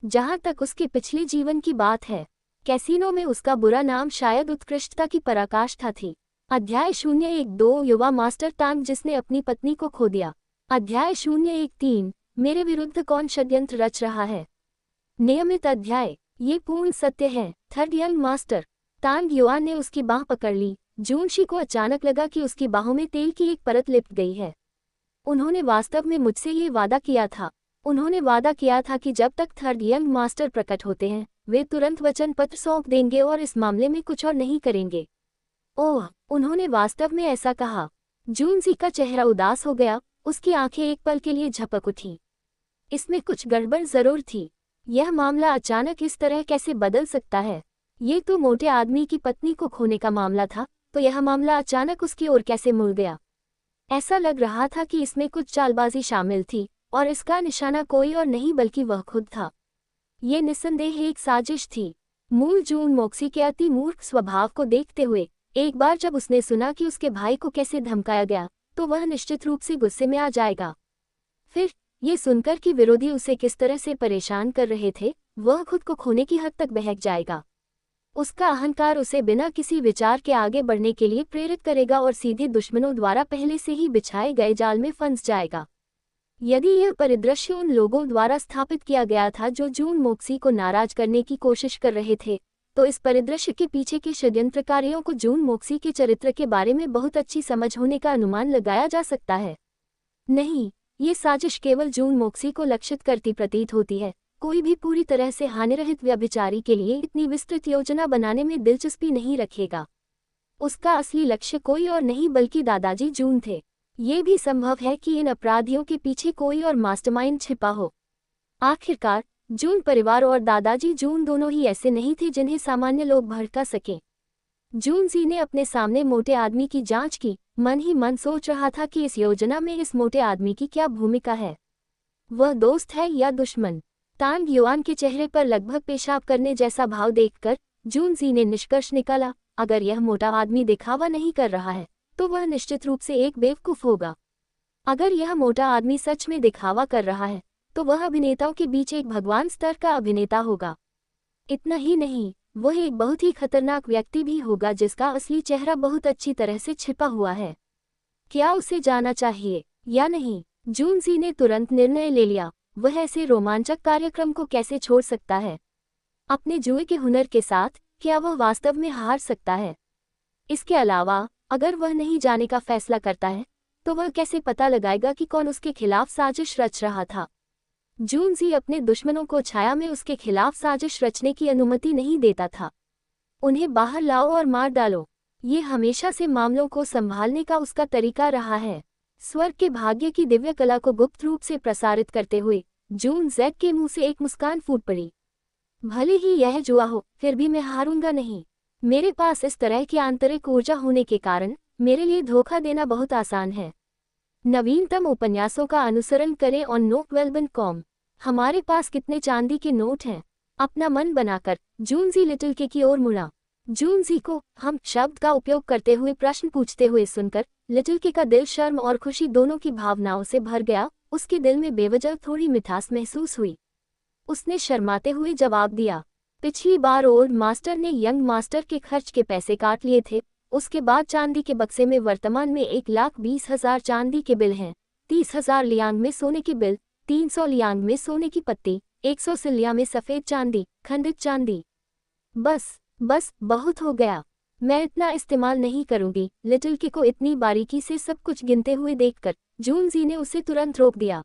जहां तक उसके पिछले जीवन की बात है, कैसीनो में उसका बुरा नाम शायद उत्कृष्टता की पराकाष्ठा थी। अध्याय 012 युवा मास्टर तांग जिसने अपनी पत्नी को खो दिया। अध्याय 013 मेरे विरुद्ध कौन षड्यंत्र रच रहा है। नियमित अध्याय, ये पूर्ण सत्य है। 3rd young master. तांग युआन ने उसकी बांह पकड़ ली। जूनशी को अचानक लगा कि उसकी बाहों में तेल की एक परत लिपट गई है। उन्होंने वास्तव में मुझसे ये वादा किया था। उन्होंने वादा किया था कि जब तक 3rd यंग मास्टर प्रकट होते हैं, वे तुरंत वचन पत्र सौंप देंगे और इस मामले में कुछ और नहीं करेंगे। ओह, उन्होंने वास्तव में ऐसा कहा। जूनजी का चेहरा उदास हो गया, उसकी आंखें एक पल के लिए झपक उठीं। इसमें कुछ गड़बड़ जरूर थी। यह मामला अचानक इस तरह कैसे बदल सकता है? ये तो मोटे आदमी की पत्नी को खोने का मामला था, तो यह मामला अचानक उसकी ओर कैसे मुड़ गया? ऐसा लग रहा था कि इसमें कुछ चालबाजी शामिल थी, और इसका निशाना कोई और नहीं बल्कि वह खुद था। ये निस्संदेह एक साजिश थी। मूल जून मोक्सी के अति मूर्ख स्वभाव को देखते हुए, एक बार जब उसने सुना कि उसके भाई को कैसे धमकाया गया, तो वह निश्चित रूप से गुस्से में आ जाएगा। फिर ये सुनकर कि विरोधी उसे किस तरह से परेशान कर रहे थे, वह खुद को खोने की हद तक बहक जाएगा। उसका अहंकार उसे बिना किसी विचार के आगे बढ़ने के लिए प्रेरित करेगा और सीधे दुश्मनों द्वारा पहले से ही बिछाए गए जाल में फंस जाएगा। यदि यह परिदृश्य उन लोगों द्वारा स्थापित किया गया था जो जून मोक्सी को नाराज करने की कोशिश कर रहे थे, तो इस परिदृश्य के पीछे के षड्यंत्रकारियों को जून मोक्सी के चरित्र के बारे में बहुत अच्छी समझ होने का अनुमान लगाया जा सकता है। नहीं, ये साजिश केवल जून मोक्सी को लक्षित करती प्रतीत होती है। कोई भी पूरी तरह से हानिरहित व्यभिचारी के लिए इतनी विस्तृत योजना बनाने में दिलचस्पी नहीं रखेगा। उसका असली लक्ष्य कोई और नहीं बल्कि दादाजी जून थे। ये भी संभव है कि इन अपराधियों के पीछे कोई और मास्टरमाइंड छिपा हो। आखिरकार जून परिवार और दादाजी जून दोनों ही ऐसे नहीं थे जिन्हें सामान्य लोग भड़का सकें। जून जी ने अपने सामने मोटे आदमी की जांच की, मन ही मन सोच रहा था कि इस योजना में इस मोटे आदमी की क्या भूमिका है। वह दोस्त है या दुश्मन? तांग युआन के चेहरे पर लगभग पेशाब करने जैसा भाव देखकर जून जी ने निष्कर्ष निकाला, अगर यह मोटा आदमी दिखावा नहीं कर रहा है तो वह निश्चित रूप से एक बेवकूफ होगा। अगर यह मोटा आदमी सच में दिखावा कर रहा है तो वह अभिनेताओं के बीच एक भगवान स्तर का अभिनेता होगा। इतना ही नहीं, वह एक बहुत ही खतरनाक व्यक्ति भी होगा जिसका असली चेहरा बहुत अच्छी तरह से छिपा हुआ है। क्या उसे जाना चाहिए या नहीं? जून जी ने तुरंत निर्णय ले लिया। वह ऐसे रोमांचक कार्यक्रम को कैसे छोड़ सकता है? अपने जुए के हुनर के साथ क्या वह वास्तव में हार सकता है? इसके अलावा अगर वह नहीं जाने का फैसला करता है तो वह कैसे पता लगाएगा कि कौन उसके खिलाफ साजिश रच रहा था? जून जी अपने दुश्मनों को छाया में उसके खिलाफ साजिश रचने की अनुमति नहीं देता था। उन्हें बाहर लाओ और मार डालो, ये हमेशा से मामलों को संभालने का उसका तरीका रहा है। स्वर्ग के भाग्य की दिव्य कला को गुप्त रूप से प्रसारित करते हुए जून जेड के मुंह से एक मुस्कान फूट पड़ी। भले ही यह जुआ हो, फिर भी मैं हारूंगा नहीं। मेरे पास इस तरह की आंतरिक ऊर्जा होने के कारण मेरे लिए धोखा देना बहुत आसान है। नवीनतम उपन्यासों का अनुसरण करें और nookwealban.com। हमारे पास कितने चांदी के नोट हैं? अपना मन बनाकर जून जी लिटिल के की ओर मुड़ा। जून जी को हम शब्द का उपयोग करते हुए प्रश्न पूछते हुए सुनकर लिटिल के का दिल शर्म और खुशी दोनों की भावनाओं से भर गया। उसके दिल में बेवजह थोड़ी मिठास महसूस हुई। उसने शर्माते हुए जवाब दिया, पिछली बार ओल्ड मास्टर ने यंग मास्टर के खर्च के पैसे काट लिए थे। उसके बाद चांदी के बक्से में वर्तमान में 1,20,000 चांदी के बिल हैं। 30,000 लियांग में सोने की बिल, 300 लियांग में सोने की पत्ती, 100 सिलिया में सफ़ेद चांदी, खंडित चांदी। बस बहुत हो गया। मैं इतना इस्तेमाल नहीं करूंगी। लिटिल के को इतनी बारीकी से सब कुछ गिनते हुए देखकर जून जी ने उसे तुरंत रोक दिया।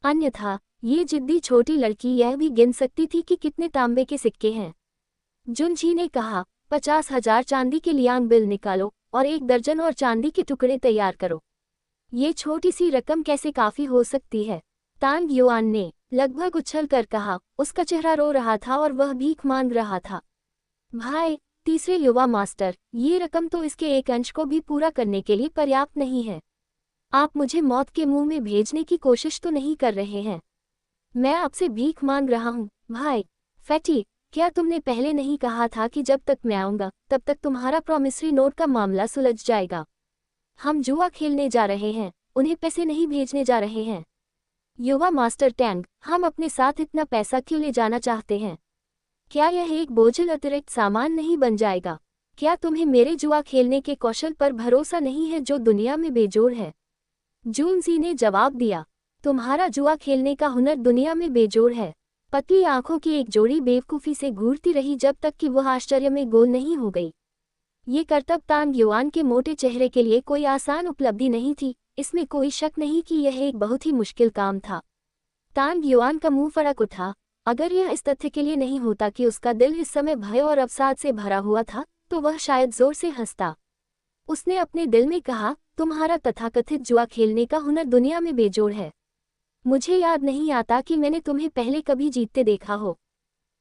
अन्यथा ये जिद्दी छोटी लड़की यह भी गिन सकती थी कि कितने तांबे के सिक्के हैं। जून जी ने कहा, 50,000 चांदी के लियांग बिल निकालो और 1 दर्जन और चांदी के टुकड़े तैयार करो। ये छोटी सी रकम कैसे काफी हो सकती है? तांग युआन ने लगभग उछल कर कहा। उसका चेहरा रो रहा था और वह भीख मांग रहा था। भाई, तीसरे युवा मास्टर, ये रकम तो इसके एक अंश को भी पूरा करने के लिए पर्याप्त नहीं है। आप मुझे मौत के मुंह में भेजने की कोशिश तो नहीं कर रहे हैं? मैं आपसे भीख मांग रहा हूँ भाई। फैटी, क्या तुमने पहले नहीं कहा था कि जब तक मैं आऊंगा तब तक तुम्हारा प्रॉमिसरी नोट का मामला सुलझ जाएगा? हम जुआ खेलने जा रहे हैं, उन्हें पैसे नहीं भेजने जा रहे हैं। युवा मास्टर टैंग, हम अपने साथ इतना पैसा क्यों ले जाना चाहते हैं? क्या यह एक बोझिल अतिरिक्त सामान नहीं बन जाएगा? क्या तुम्हें मेरे जुआ खेलने के कौशल पर भरोसा नहीं है जो दुनिया में बेजोड़ है? जून जी ने जवाब दिया, तुम्हारा जुआ खेलने का हुनर दुनिया में बेजोड़ है। पतली आंखों की एक जोड़ी बेवकूफ़ी से घूरती रही जब तक कि वह आश्चर्य में गोल नहीं हो गई। ये करतब तांग युआन के मोटे चेहरे के लिए कोई आसान उपलब्धि नहीं थी। इसमें कोई शक नहीं कि यह एक बहुत ही मुश्किल काम था। तांग युआन का मुंह फड़क उठा। अगर यह इस तथ्य के लिए नहीं होता कि उसका दिल इस समय भय और अवसाद से भरा हुआ था तो वह शायद जोर से हंसता। उसने अपने दिल में कहा, तुम्हारा तथाकथित जुआ खेलने का हुनर दुनिया में बेजोड़ है। मुझे याद नहीं आता कि मैंने तुम्हें पहले कभी जीतते देखा हो।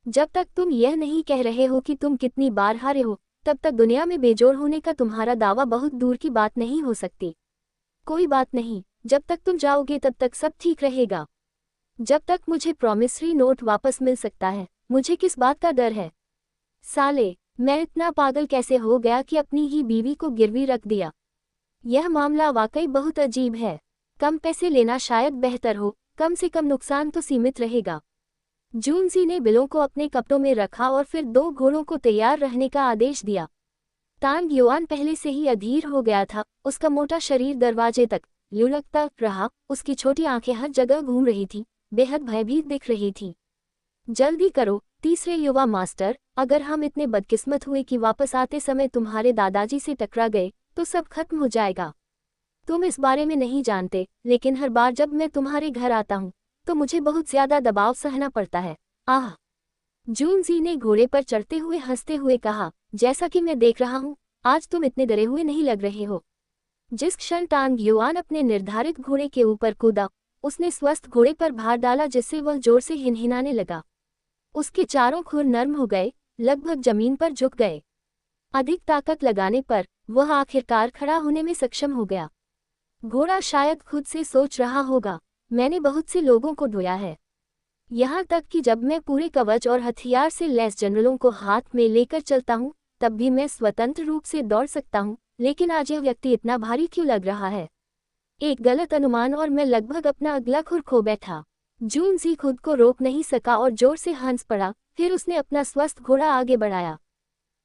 जब तक तुम यह नहीं कह रहे हो कि तुम कितनी बार हारे हो, तब तक दुनिया में बेजोड़ होने का तुम्हारा दावा बहुत दूर की बात नहीं हो सकती। कोई बात नहीं, जब तक तुम जाओगे तब तक सब ठीक रहेगा। जब तक मुझे प्रॉमिसरी नोट वापस मिल सकता है, मुझे किस बात का डर है? साले, मैं इतना पागल कैसे हो गया कि अपनी ही बीवी को गिरवी रख दिया? यह मामला वाकई बहुत अजीब है। कम पैसे लेना शायद बेहतर हो, कम से कम नुकसान तो सीमित रहेगा। जून जी ने बिलों को अपने कपड़ों में रखा और फिर 2 घोड़ों को तैयार रहने का आदेश दिया। तांग युआन पहले से ही अधीर हो गया था। उसका मोटा शरीर दरवाजे तक लुढ़कता रहा, उसकी छोटी आंखें हर जगह घूम रही थीं, बेहद भयभीत दिख रही थीं। जल्दी करो तीसरे युवा मास्टर, अगर हम इतने बदकिस्मत हुए कि वापस आते समय तुम्हारे दादाजी से टकरा गए तो सब खत्म हो जाएगा। तुम इस बारे में नहीं जानते, लेकिन हर बार जब मैं तुम्हारे घर आता हूँ तो मुझे बहुत ज्यादा दबाव सहना पड़ता है। आह! जून जी ने घोड़े पर चढ़ते हुए हंसते हुए कहा, जैसा कि मैं देख रहा हूँ आज तुम इतने डरे हुए नहीं लग रहे हो। जिस क्षण तांग युआन अपने निर्धारित घोड़े के ऊपर कूदा, उसने स्वस्थ घोड़े पर भार डाला जिससे वह जोर से हिनहिनाने लगा। उसके चारों खुर नर्म हो गए, लगभग जमीन पर झुक गए। अधिक ताकत लगाने पर वह आखिरकार खड़ा होने में सक्षम हो गया। घोड़ा शायद खुद से सोच रहा होगा, मैंने बहुत से लोगों को ढोया है, यहाँ तक कि जब मैं पूरे कवच और हथियार से लैस जनरलों को हाथ में लेकर चलता हूँ तब भी मैं स्वतंत्र रूप से दौड़ सकता हूँ, लेकिन आज यह व्यक्ति इतना भारी क्यों लग रहा है। एक गलत अनुमान और मैं लगभग अपना अगला खुर खो बैठा। जूनजी खुद को रोक नहीं सका और जोर से हंस पड़ा। फिर उसने अपना स्वस्थ घोड़ा आगे बढ़ाया।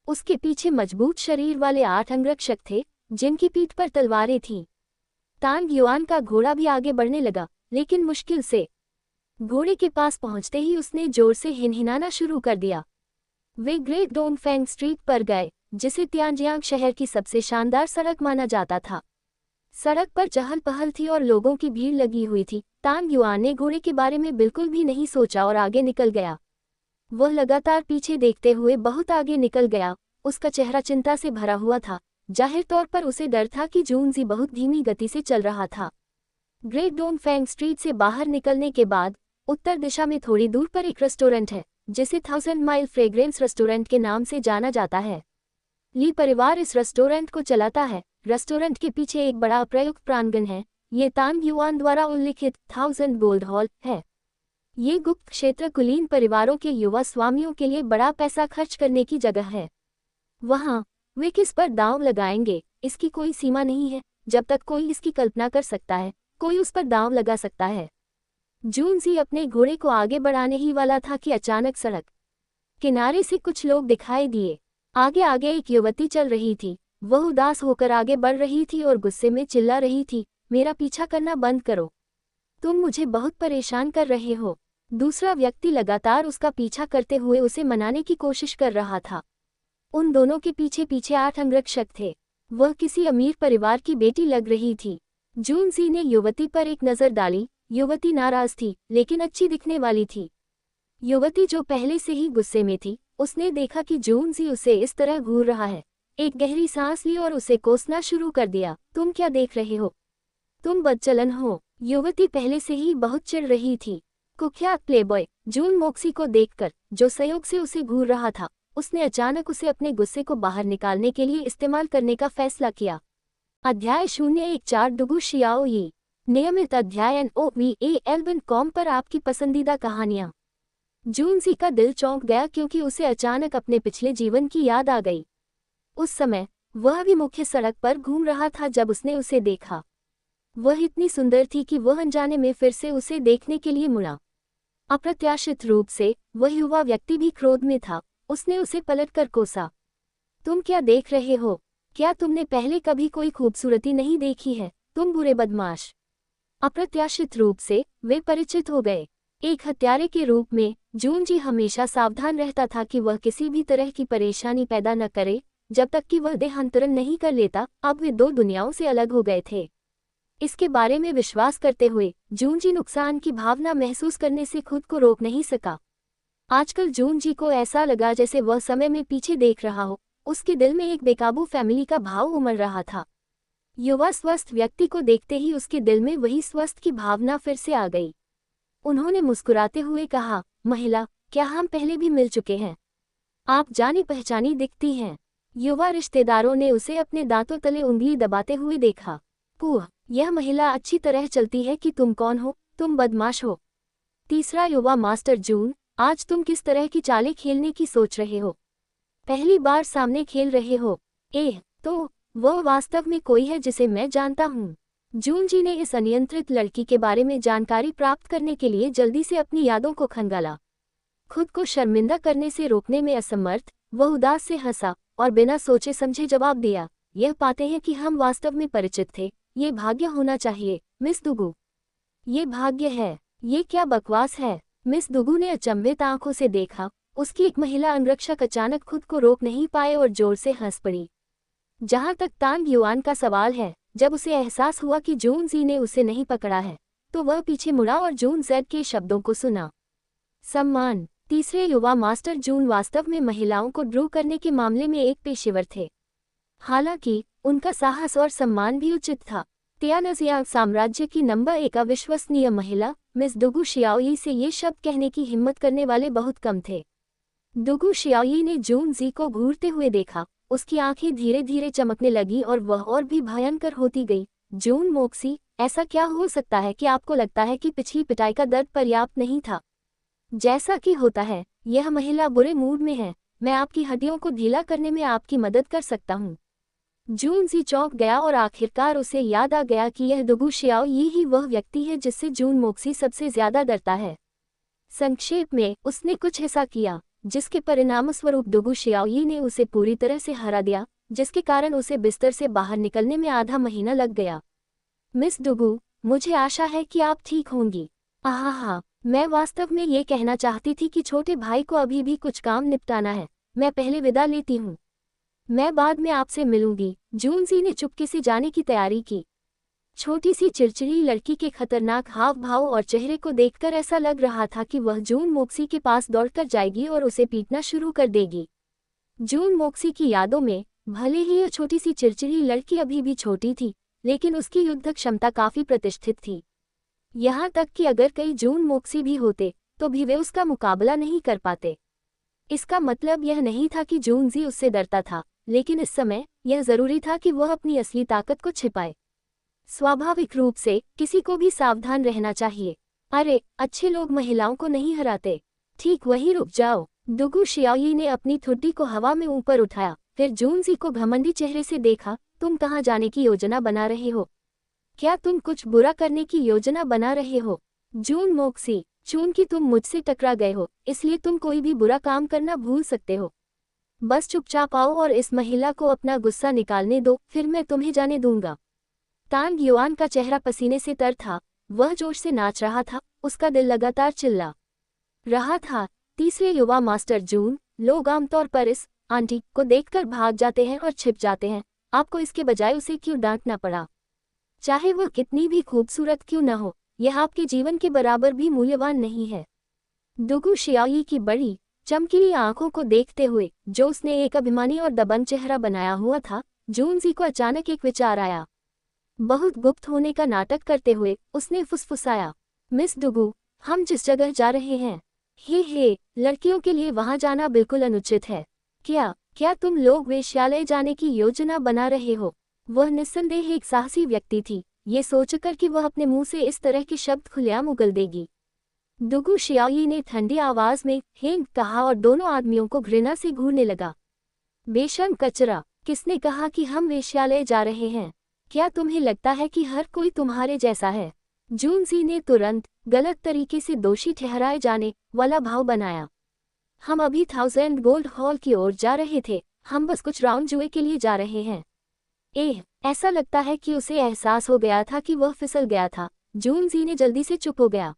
उसके पीछे मजबूत शरीर वाले 8 अंगरक्षक थे जिनकी पीठ पर तलवारें थीं। तांग युआन का घोड़ा भी आगे बढ़ने लगा, लेकिन मुश्किल से। घोड़े के पास पहुंचते ही उसने जोर से हिनहिनाना शुरू कर दिया। वे ग्रेट डोंगफेंग स्ट्रीट पर गए, जिसे तियानजियांग शहर की सबसे शानदार सड़क माना जाता था। सड़क पर चहल पहल थी और लोगों की भीड़ लगी हुई थी। तांग युआन ने घोड़े के बारे में बिल्कुल भी नहीं सोचा और आगे निकल गया। वह लगातार पीछे देखते हुए बहुत आगे निकल गया। उसका चेहरा चिंता से भरा हुआ था। जाहिर तौर पर उसे डर था कि जूनजी बहुत धीमी गति से चल रहा था। ग्रेट डोंगफेंग स्ट्रीट से बाहर निकलने के बाद उत्तर दिशा में थोड़ी दूर पर एक रेस्टोरेंट है जिसे 1000 माइल फ्रेग्रेंस रेस्टोरेंट के नाम से जाना जाता है। ली परिवार इस रेस्टोरेंट को चलाता है। रेस्टोरेंट के पीछे एक बड़ा अप्रयुक्त प्रांगण है। ये तांग युआन द्वारा उल्लिखित 1000 गोल्ड हॉल है। ये गुप्त क्षेत्र कुलीन परिवारों के युवा स्वामियों के लिए बड़ा पैसा खर्च करने की जगह है। वहाँ वे किस पर दांव लगाएंगे, इसकी कोई सीमा नहीं है। जब तक कोई इसकी कल्पना कर सकता है, कोई उस पर दांव लगा सकता है। जूनजी अपने घोड़े को आगे बढ़ाने ही वाला था कि अचानक सड़क किनारे से कुछ लोग दिखाई दिए। आगे आगे एक युवती चल रही थी। वह उदास होकर आगे बढ़ रही थी और गुस्से में चिल्ला रही थी, मेरा पीछा करना बंद करो, तुम मुझे बहुत परेशान कर रहे हो। दूसरा व्यक्ति लगातार उसका पीछा करते हुए उसे मनाने की कोशिश कर रहा था। उन दोनों के पीछे पीछे 8 अंगरक्षक थे। वह किसी अमीर परिवार की बेटी लग रही थी। जूनजी ने युवती पर एक नज़र डाली। युवती नाराज थी, लेकिन अच्छी दिखने वाली थी। युवती जो पहले से ही गुस्से में थी, उसने देखा कि जूनजी उसे इस तरह घूर रहा है। एक गहरी सांस ली और उसे कोसना शुरू कर दिया। तुम क्या देख रहे हो? तुम बदचलन हो। युवती पहले से ही बहुत चिढ़ रही थी। कुख्यात प्लेबॉय जून मोक्सी को देखकर, जो संयोग से उसे घूर रहा था, उसने अचानक उसे अपने गुस्से को बाहर निकालने के लिए इस्तेमाल करने का फैसला किया। अध्याय 014 डुगु शियाओ यी। नियमित अध्याय NOVAL.com पर आपकी पसंदीदा कहानियाँ। जूनजी का दिल चौंक गया क्योंकि उसे अचानक अपने पिछले जीवन की याद आ गई। उस समय वह भी मुख्य सड़क पर घूम रहा था जब उसने उसे देखा। वह इतनी सुंदर थी कि वह अनजाने में फिर से उसे देखने के लिए मुड़ा। अप्रत्याशित रूप से वह युवा व्यक्ति भी क्रोध में था। उसने उसे पलटकर कोसा, तुम क्या देख रहे हो? क्या तुमने पहले कभी कोई खूबसूरती नहीं देखी है, तुम बुरे बदमाश? अप्रत्याशित रूप से वे परिचित हो गए। एक हत्यारे के रूप में जूनजी हमेशा सावधान रहता था कि वह किसी भी तरह की परेशानी पैदा न करे जब तक कि वह देहांतरण नहीं कर लेता। अब वे 2 दुनियाओं से अलग हो गए थे। इसके बारे में विश्वास करते हुए जूनजी नुकसान की भावना महसूस करने से खुद को रोक नहीं सका। आजकल जूनजी को ऐसा लगा जैसे वह समय में पीछे देख रहा हो। उसके दिल में एक बेकाबू फैमिली का भाव उमड़ रहा था। युवा स्वस्थ व्यक्ति को देखते ही उसके दिल में वही स्वस्थ की भावना फिर से आ गई। उन्होंने मुस्कुराते हुए कहा, महिला, क्या हम पहले भी मिल चुके हैं? आप जानी पहचानी दिखती हैं। युवा रिश्तेदारों ने उसे अपने दांतों तले उंगली दबाते हुए देखा। पूह, यह महिला अच्छी तरह चलती है कि तुम कौन हो? तुम बदमाश हो। तीसरा युवा, मास्टर जून, आज तुम किस तरह की चालें खेलने की सोच रहे हो? पहली बार सामने खेल रहे हो? तो वह वास्तव में कोई है जिसे मैं जानता हूँ। जूनजी ने इस अनियंत्रित लड़की के बारे में जानकारी प्राप्त करने के लिए जल्दी से अपनी यादों को खंगाला। खुद को शर्मिंदा करने से रोकने में असमर्थ, वह उदास से हंसा और बिना सोचे समझे जवाब दिया, यह पाते हैं कि हम वास्तव में परिचित थे। ये भाग्य होना चाहिए, मिस दुगु। ये भाग्य है। ये क्या बकवास है? मिस दुगु ने अचंभित आंखों से देखा। उसकी एक महिला अंगरक्षक अचानक खुद को रोक नहीं पाए और जोर से हंस पड़ी। जहां तक तांग युआन का सवाल है, जब उसे एहसास हुआ कि जूनजी ने उसे नहीं पकड़ा है, तो वह पीछे मुड़ा और जून जेड के शब्दों को सुना। सम्मान। तीसरे युवा, मास्टर जून वास्तव में महिलाओं को ड्रू करने के मामले में एक पेशेवर थे। हालांकि उनका साहस और सम्मान भी उचित था। तियानजियांग साम्राज्य की नंबर 1 अविश्वसनीय महिला मिस दुगु शियाओई से ये शब्द कहने की हिम्मत करने वाले बहुत कम थे। दुगु शियाओई ने जून जी को घूरते हुए देखा। उसकी आंखें धीरे धीरे चमकने लगी और वह और भी भयंकर होती गई। जून मोक्सी, ऐसा क्या हो सकता है कि आपको लगता है कि पिछली पिटाई का दर्द पर्याप्त नहीं था? जैसा कि होता है, यह महिला बुरे मूड में है। मैं आपकी हड्डियों को ढीला करने में आपकी मदद कर सकता हूँ। जून जी चौंक गया और आखिरकार उसे याद आ गया कि यह दुगु शियाओई ही वह व्यक्ति है जिससे जून मोक्सी सबसे ज्यादा डरता है। संक्षेप में, उसने कुछ ऐसा किया जिसके परिणामस्वरूप दुगु शियाओई ने उसे पूरी तरह से हरा दिया, जिसके कारण उसे बिस्तर से बाहर निकलने में आधा महीना लग गया। मिस दुगु, मुझे आशा है कि आप ठीक होंगी। आहा, मैं वास्तव में ये कहना चाहती थी कि छोटे भाई को अभी भी कुछ काम निपटाना है। मैं पहले विदा लेती हूँ। मैं बाद में आपसे मिलूंगी। जूनजी ने चुपके से जाने की तैयारी की। छोटी सी चिड़चिड़ी लड़की के खतरनाक हाव भाव और चेहरे को देखकर ऐसा लग रहा था कि वह जून मोक्सी के पास दौड़कर जाएगी और उसे पीटना शुरू कर देगी। जून मोक्सी की यादों में, भले ही यह छोटी सी चिड़चिड़ी लड़की अभी भी छोटी थी, लेकिन उसकी युद्ध क्षमता काफी प्रतिष्ठित थी। यहाँ तक कि अगर कई जून मोक्सी भी होते तो भी वे उसका मुकाबला नहीं कर पाते। इसका मतलब यह नहीं था कि जूनजी उससे डरता था, लेकिन इस समय यह जरूरी था कि वह अपनी असली ताकत को छिपाए। स्वाभाविक रूप से किसी को भी सावधान रहना चाहिए। अरे, अच्छे लोग महिलाओं को नहीं हराते। ठीक वहीं रुक जाओ। दुगु शियाओई ने अपनी ठुड्डी को हवा में ऊपर उठाया, फिर जूनजी को घमंडी चेहरे से देखा। तुम कहाँ जाने की योजना बना रहे हो? क्या तुम कुछ बुरा करने की योजना बना रहे हो? जून मोक्सी, चूंकि तुम मुझसे टकरा गए हो, इसलिए तुम कोई भी बुरा काम करना भूल सकते हो। बस चुपचाप आओ और इस महिला को अपना गुस्सा निकालने दो, फिर मैं तुम्हें जाने दूंगा। तांग युआन का चेहरा पसीने से तर था। वह जोश से नाच रहा था, उसका दिल लगातार चिल्ला रहा था। तीसरे युवा मास्टर जून, लोग आमतौर पर इस आंटी को देखकर भाग जाते हैं और छिप जाते हैं। आपको इसके बजाय उसे क्यों डांटना पड़ा? चाहे वह कितनी भी खूबसूरत क्यों न हो, यह आपके जीवन के बराबर भी मूल्यवान नहीं है। दुगु शियाओई की बड़ी चमकीली आंखों को देखते हुए, जो उसने एक अभिमानी और दबंग चेहरा बनाया हुआ था, जूनजी को अचानक एक विचार आया। बहुत गुप्त होने का नाटक करते हुए उसने फुसफुसाया, मिस दुगु, हम जिस जगह जा रहे हैं, हे, लड़कियों के लिए वहां जाना बिल्कुल अनुचित है। क्या तुम लोग वेश्यालय जाने की योजना बना रहे हो? वह निस्संदेह एक साहसी व्यक्ति थी, ये सोचकर कि वह अपने मुंह से इस तरह के शब्द खुलेआम उगल देगी। दुगु शियाओई ने ठंडी आवाज में हेंग कहा और दोनों आदमियों को घृणा से घूरने लगा। बेशर्म कचरा, किसने कहा कि हम वेश्यालय जा रहे हैं? क्या तुम्हें लगता है कि हर कोई तुम्हारे जैसा है? जूनजी ने तुरंत गलत तरीके से दोषी ठहराए जाने वाला भाव बनाया। हम अभी 1000 गोल्ड हॉल की ओर जा रहे थे। हम बस कुछ राउंड जुए के लिए जा रहे हैं। ऐसा लगता है कि उसे एहसास हो गया था कि वह फिसल गया था। जूनजी ने जल्दी से चुप हो गया।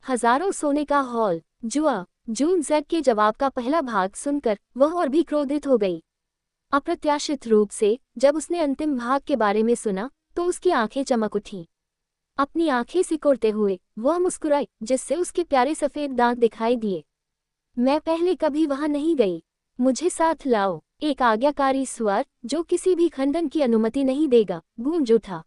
हजारों सोने का हॉल, जुआ। जून जेड के जवाब का पहला भाग सुनकर वह और भी क्रोधित हो गई। अप्रत्याशित रूप से जब उसने अंतिम भाग के बारे में सुना तो उसकी आंखें चमक उठीं। अपनी आंखें सिकोड़ते हुए वह मुस्कुराई, जिससे उसके प्यारे सफेद दांत दिखाई दिए। मैं पहले कभी वहां नहीं गई। मुझे साथ लाओ। एक आज्ञाकारी स्वर, जो किसी भी खंडन की अनुमति नहीं देगा, गूंज उठा।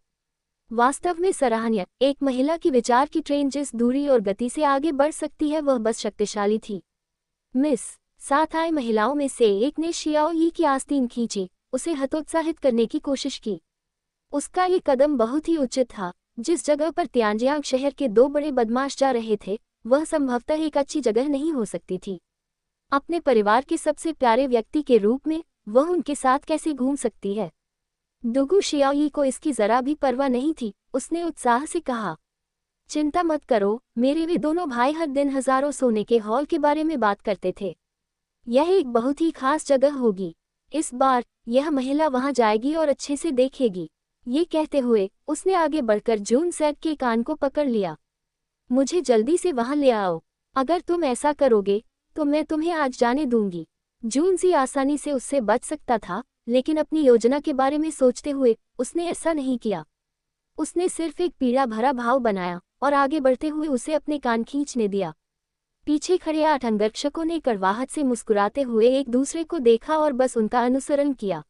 वास्तव में सराहनीय, एक महिला की विचार की ट्रेन जिस दूरी और गति से आगे बढ़ सकती है वह बस शक्तिशाली थी। मिस, साथ आए महिलाओं में से एक ने शियाओई की आस्तीन खींची, उसे हतोत्साहित करने की कोशिश की। उसका ये कदम बहुत ही उचित था। जिस जगह पर तियानजियांग शहर के 2 बड़े बदमाश जा रहे थे, वह संभवतः एक अच्छी जगह नहीं हो सकती थी। अपने परिवार के सबसे प्यारे व्यक्ति के रूप में वह उनके साथ कैसे घूम सकती है? दुगु शियाओई को इसकी जरा भी परवाह नहीं थी। उसने उत्साह से कहा, चिंता मत करो, मेरे वे दोनों भाई हर दिन हजारों सोने के हॉल के बारे में बात करते थे। यह एक बहुत ही खास जगह होगी। इस बार यह महिला वहां जाएगी और अच्छे से देखेगी। ये कहते हुए उसने आगे बढ़कर जून सेट के कान को पकड़ लिया। मुझे जल्दी से वहां ले आओ। अगर तुम ऐसा करोगे तो मैं तुम्हें आज जाने दूंगी। जूनजी आसानी से उससे बच सकता था, लेकिन अपनी योजना के बारे में सोचते हुए उसने ऐसा नहीं किया। उसने सिर्फ एक पीड़ा भरा भाव बनाया और आगे बढ़ते हुए उसे अपने कान खींचने दिया। पीछे खड़े 8 अंगरक्षकों ने कड़वाहट से मुस्कुराते हुए एक दूसरे को देखा और बस उनका अनुसरण किया।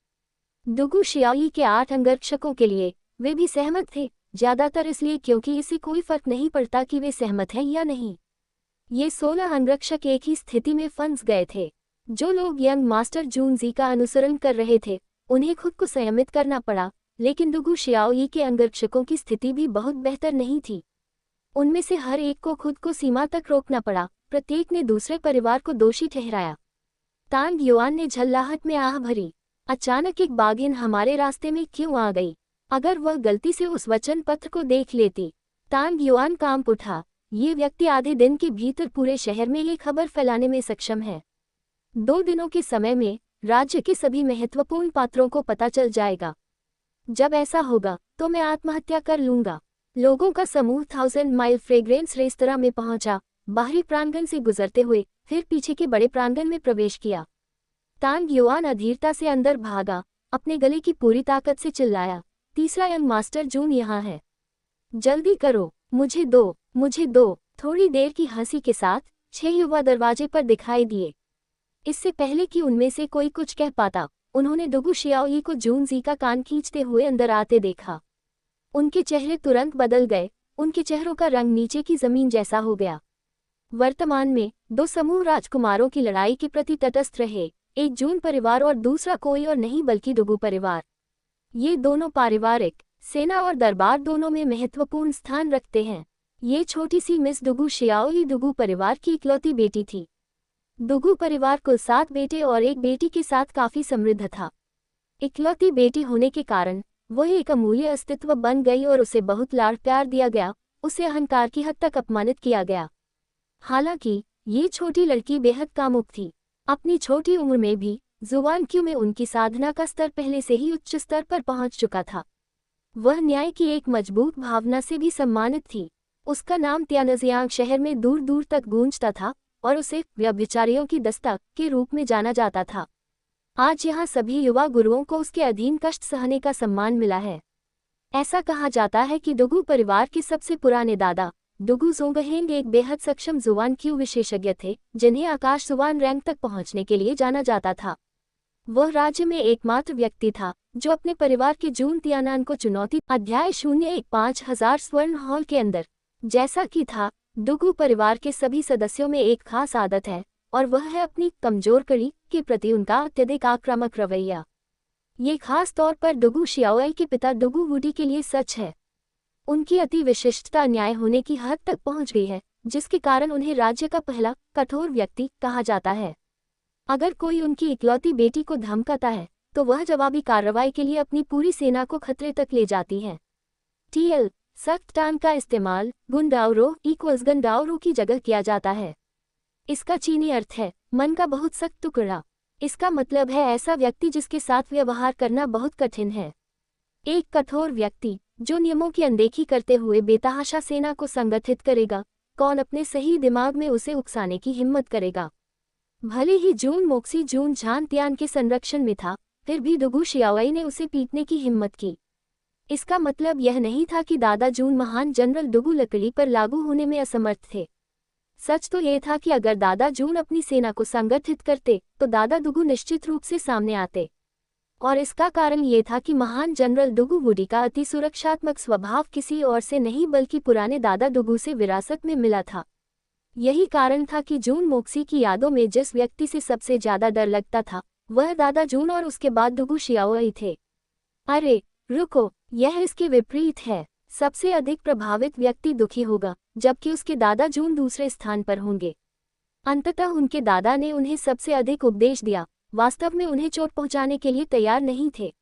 दुगु शियाओई के 8 अंगरक्षकों के लिए वे भी सहमत थे, ज्यादातर इसलिए क्योंकि इससे कोई फर्क नहीं पड़ता कि वे सहमत हैं या नहीं। ये 16 अंगरक्षक एक ही स्थिति में फंस गए थे। जो लोग यंग मास्टर जूनजी का अनुसरण कर रहे थे उन्हें खुद को संयमित करना पड़ा, लेकिन दुगु शियाओई के अंगरक्षकों की स्थिति भी बहुत बेहतर नहीं थी। उनमें से हर एक को खुद को सीमा तक रोकना पड़ा, प्रत्येक ने दूसरे परिवार को दोषी ठहराया। तांग युआन ने झल्लाहट में आह भरी, अचानक एक बाघिन हमारे रास्ते में क्यों आ गई? अगर वह गलती से उस वचन पत्र को देख लेती। तांग युआन कांप उठा, ये व्यक्ति आधे दिन के भीतर पूरे शहर में ये खबर फैलाने में सक्षम है। 2 दिनों के समय में राज्य के सभी महत्वपूर्ण पात्रों को पता चल जाएगा। जब ऐसा होगा तो मैं आत्महत्या कर लूंगा। लोगों का समूह 1000 माइल फ्रेग्रेंस रेस्तरां में पहुंचा, बाहरी प्रांगण से गुजरते हुए फिर पीछे के बड़े प्रांगण में प्रवेश किया। तांग युआन अधीरता से अंदर भागा, अपने गले की पूरी ताकत से चिल्लाया, तीसरा यंग मास्टर जून यहाँ है, जल्दी करो, मुझे दो, मुझे दो। थोड़ी देर की हंसी के साथ 6 युवा दरवाजे पर दिखाई दिए। इससे पहले कि उनमें से कोई कुछ कह पाता, उन्होंने दुगु शियाओई को जूनजी का कान खींचते हुए अंदर आते देखा। उनके चेहरे तुरंत बदल गए, उनके चेहरों का रंग नीचे की जमीन जैसा हो गया। वर्तमान में 2 समूह राजकुमारों की लड़ाई के प्रति तटस्थ रहे, एक जून परिवार और दूसरा कोई और नहीं बल्कि दुगु परिवार। ये दोनों पारिवारिक, सेना और दरबार दोनों में महत्वपूर्ण स्थान रखते हैं। ये छोटी सी मिस दुगु शियाओई दुगु परिवार की इकलौती बेटी थी। दुगु परिवार कुल 7 बेटे और एक बेटी के साथ काफी समृद्ध था। इकलौती बेटी होने के कारण वह एक अमूल्य अस्तित्व बन गई और उसे बहुत लाड़ प्यार दिया गया, उसे अहंकार की हद तक अपमानित किया गया। हालांकि ये छोटी लड़की बेहद कामुक थी। अपनी छोटी उम्र में भी जुआन क्यू में उनकी साधना का स्तर पहले से ही उच्च स्तर पर पहुंच चुका था। वह न्याय की एक मजबूत भावना से भी सम्मानित थी। उसका नाम त्यानजियांग शहर में दूर दूर तक गूंजता था और उसे व्यभिचारियों की दस्तक के रूप में जाना जाता था। आज यहाँ सभी युवा गुरुओं को उसके अधीन कष्ट सहने का सम्मान मिला है। ऐसा कहा जाता है कि दुगु परिवार के सबसे पुराने दादा दुगु जोंगहेंग एक बेहद सक्षम जुआन क्यू विशेषज्ञ थे, जिन्हें आकाश जुआन रैंक तक पहुंचने के लिए जाना जाता था। वह राज्य में एकमात्र व्यक्ति था जो अपने परिवार के जून तियानान को चुनौती अध्याय 015,000 स्वर्ण हॉल के अंदर जैसा कि था। दुगु परिवार के सभी सदस्यों में एक खास आदत है और वह है अपनी कमजोर कड़ी के प्रति उनका अत्यधिक आक्रामक रवैया। ये खास तौर पर दुगु शियाओई के पिता दुगु वुडी के लिए सच है। उनकी अति विशिष्टता अन्याय होने की हद तक पहुंच गई है, जिसके कारण उन्हें राज्य का पहला कठोर व्यक्ति कहा जाता है। अगर कोई उनकी इकलौती बेटी को धमकाता है तो वह जवाबी कार्रवाई के लिए अपनी पूरी सेना को खतरे तक ले जाती है। TL सख्त टांग का इस्तेमाल गुंडाओरो इक्वल्स गंडाओरो की जगह किया जाता है। इसका चीनी अर्थ है मन का बहुत सख्त टुकड़ा। इसका मतलब है ऐसा व्यक्ति जिसके साथ व्यवहार करना बहुत कठिन है। एक कठोर व्यक्ति जो नियमों की अनदेखी करते हुए बेतहाशा सेना को संगठित करेगा, कौन अपने सही दिमाग में उसे उकसाने की हिम्मत करेगा। भले ही जून मोक्सी जून झान तियान के संरक्षण में था, फिर भी दुगु शियाओई ने उसे पीटने की हिम्मत की। इसका मतलब यह नहीं था कि दादा जून महान जनरल दुगु लकड़ी पर लागू होने में असमर्थ थे। सच तो यह था कि अगर दादा जून अपनी सेना को संगठित करते तो दादा दुगु निश्चित रूप से सामने आते, और इसका कारण ये था कि महान जनरल दुगु वुडी का अति सुरक्षात्मक स्वभाव किसी और से नहीं बल्कि पुराने दादा दुगु से विरासत में मिला था। यही कारण था कि जून मोक्सी की यादों में जिस व्यक्ति से सबसे ज्यादा डर लगता था वह दादा जून और उसके बाद दुगु शियाओई थे। अरे रुको, यह इसके विपरीत है। सबसे अधिक प्रभावित व्यक्ति दुखी होगा, जबकि उसके दादा जून दूसरे स्थान पर होंगे। अंततः उनके दादा ने उन्हें सबसे अधिक उपदेश दिया, वास्तव में उन्हें चोट पहुंचाने के लिए तैयार नहीं थे।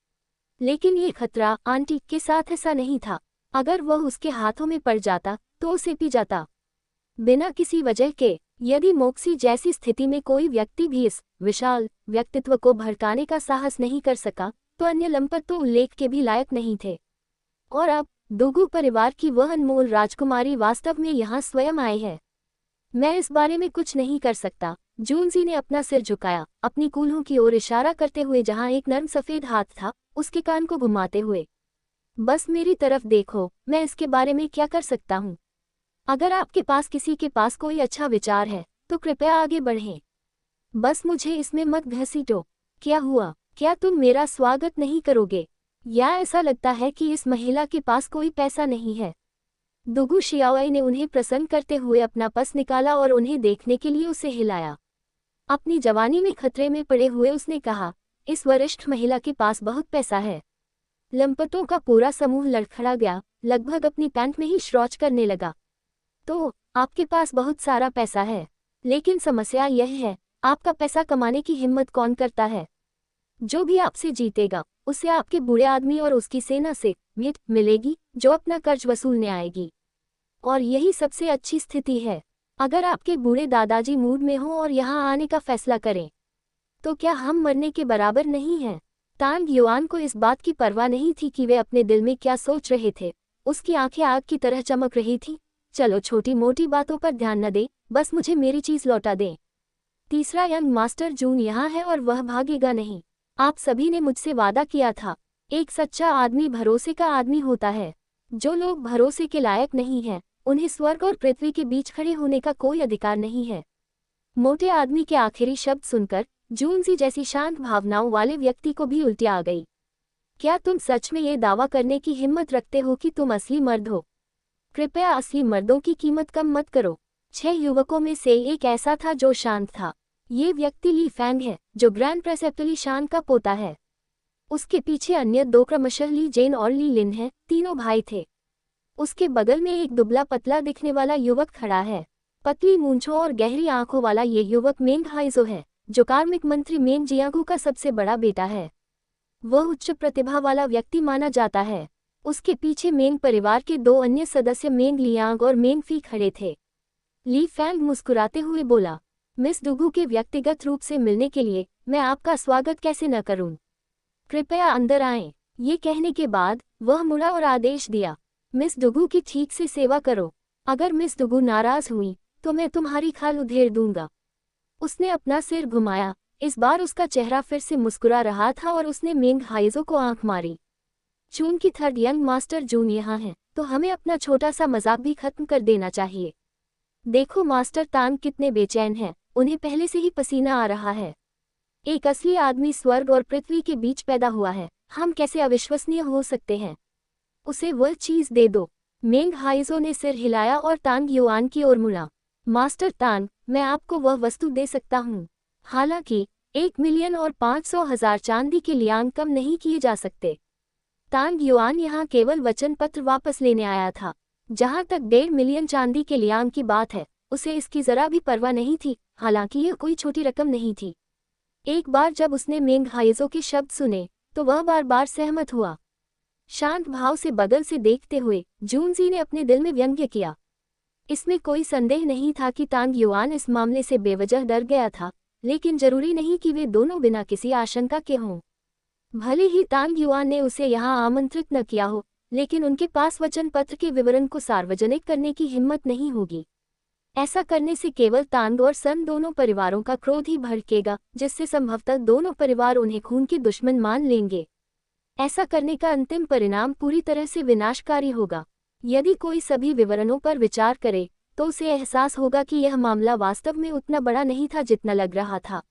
लेकिन ये खतरा आंटी के साथ ऐसा नहीं था। अगर वह उसके हाथों में पड़ जाता तो उसे पी जाता बिना किसी वजह के। यदि मोक्सी जैसी स्थिति में कोई व्यक्ति भी इस विशाल व्यक्तित्व को भड़काने का साहस नहीं कर सका तो अन्य लंपट तो उल्लेख के भी लायक नहीं थे। और अब दुगु परिवार की वह अनमोल राजकुमारी वास्तव में यहाँ स्वयं आई है। मैं इस बारे में कुछ नहीं कर सकता। जूनजी ने अपना सिर झुकाया, अपनी कूल्हों की ओर इशारा करते हुए जहाँ एक नर्म सफेद हाथ था उसके कान को घुमाते हुए। बस मेरी तरफ देखो, मैं इसके बारे में क्या कर सकता हूँ। अगर आपके पास किसी के पास कोई अच्छा विचार है तो कृपया आगे बढ़ें। बस मुझे इसमें मत घसीटो। क्या हुआ? क्या तुम मेरा स्वागत नहीं करोगे? या ऐसा लगता है कि इस महिला के पास कोई पैसा नहीं है? दुगु शियाओई ने उन्हें प्रसन्न करते हुए अपना पर्स निकाला और उन्हें देखने के लिए उसे हिलाया। अपनी जवानी में खतरे में पड़े हुए उसने कहा, इस वरिष्ठ महिला के पास बहुत पैसा है। लंपटों का पूरा समूह लड़खड़ा गया, लगभग अपनी पैंट में ही शौच करने लगा। तो आपके पास बहुत सारा पैसा है, लेकिन समस्या यह है, आपका पैसा कमाने की हिम्मत कौन करता है? जो भी आपसे जीतेगा उसे आपके बूढ़े आदमी और उसकी सेना से भेंट मिलेगी जो अपना कर्ज वसूलने आएगी। और यही सबसे अच्छी स्थिति है। अगर आपके बूढ़े दादाजी मूड में हों और यहाँ आने का फैसला करें, तो क्या हम मरने के बराबर नहीं हैं? तांग युआन को इस बात की परवाह नहीं थी कि वे अपने दिल में क्या सोच रहे थे। उसकी आंखें आग की तरह चमक रही थीं। चलो छोटी मोटी बातों पर ध्यान न दें, बस मुझे मेरी चीज़ लौटा दें। तीसरा यंग मास्टर जून यहाँ है और वह भागेगा नहीं। आप सभी ने मुझसे वादा किया था। एक सच्चा आदमी भरोसे का आदमी होता है। जो लोग भरोसे के लायक नहीं हैं, उन्हें स्वर्ग और पृथ्वी के बीच खड़े होने का कोई अधिकार नहीं है। मोटे आदमी के आखिरी शब्द सुनकर जूनजी जैसी शांत भावनाओं वाले व्यक्ति को भी उल्टी आ गई। क्या तुम सच में ये दावा करने की हिम्मत रखते हो कि तुम असली मर्द हो? कृपया असली मर्दों की कीमत कम मत करो। 6 युवकों में से एक ऐसा था जो शांत था। ये व्यक्ति ली फैंग है, जो ग्रैंड प्रेसेप्टर ली शान का पोता है। उसके पीछे अन्य 2 क्रमशः ली जेन और ली लिन हैं, तीनों भाई थे। उसके बगल में एक दुबला पतला दिखने वाला युवक खड़ा है। पतली मूंछों और गहरी आंखों वाला ये युवक मेंग हाइजो है, जो कार्मिक मंत्री मेंग जियांगू का सबसे बड़ा बेटा है। वह उच्च प्रतिभा वाला व्यक्ति माना जाता है। उसके पीछे मेंग परिवार के 2 अन्य सदस्य मेंग लियांग और मेंग फी खड़े थे। ली फैंग मुस्कुराते हुए बोला, मिस डुगू के व्यक्तिगत रूप से मिलने के लिए मैं आपका स्वागत कैसे न करूं? कृपया अंदर आएं। ये कहने के बाद वह मुड़ा और आदेश दिया, मिस डुगू की ठीक से सेवा करो। अगर मिस डुगू नाराज हुई तो मैं तुम्हारी खाल उधेड़ दूंगा। उसने अपना सिर घुमाया। इस बार उसका चेहरा फिर से मुस्कुरा रहा था और उसने मेंग हाइजो को आंख मारी। चून की थर्ड यंग मास्टर जून यहाँ है, तो हमें अपना छोटा सा मजाक भी खत्म कर देना चाहिए। देखो मास्टर तांग कितने बेचैन हैं, उन्हें पहले से ही पसीना आ रहा है। एक असली आदमी स्वर्ग और पृथ्वी के बीच पैदा हुआ है, हम कैसे अविश्वसनीय हो सकते हैं? उसे वह चीज दे दो। मेंग हाइजो ने सिर हिलाया और तांग युआन की ओर मुड़ा। मास्टर तांग, मैं आपको वह वस्तु दे सकता हूँ। हालांकि 1 मिलियन और 500,000 चांदी के लियांग कम नहीं किए जा सकते। तांग युआन यहाँ केवल वचन पत्र वापस लेने आया था। जहाँ तक 1.5 मिलियन चांदी के लियांग की बात है, उसे इसकी जरा भी परवाह नहीं थी। हालांकि यह कोई छोटी रकम नहीं थी। एक बार जब उसने मेंग हाइजो के शब्द सुने, तो वह बार बार सहमत हुआ। शांत भाव से बगल से देखते हुए जूनजी ने अपने दिल में व्यंग्य किया। इसमें कोई संदेह नहीं था कि तांग युआन इस मामले से बेवजह डर गया था, लेकिन जरूरी नहीं कि वे दोनों बिना किसी आशंका के हों। भले ही तांग युआन ने उसे यहाँ आमंत्रित न किया हो, लेकिन उनके पास वचन पत्र के विवरण को सार्वजनिक करने की हिम्मत नहीं होगी। ऐसा करने से केवल तांग और सन दोनों परिवारों का क्रोध ही भड़केगा, जिससे संभवतः दोनों परिवार उन्हें खून के दुश्मन मान लेंगे। ऐसा करने का अंतिम परिणाम पूरी तरह से विनाशकारी होगा। यदि कोई सभी विवरणों पर विचार करे, तो उसे एहसास होगा कि यह मामला वास्तव में उतना बड़ा नहीं था जितना लग रहा था।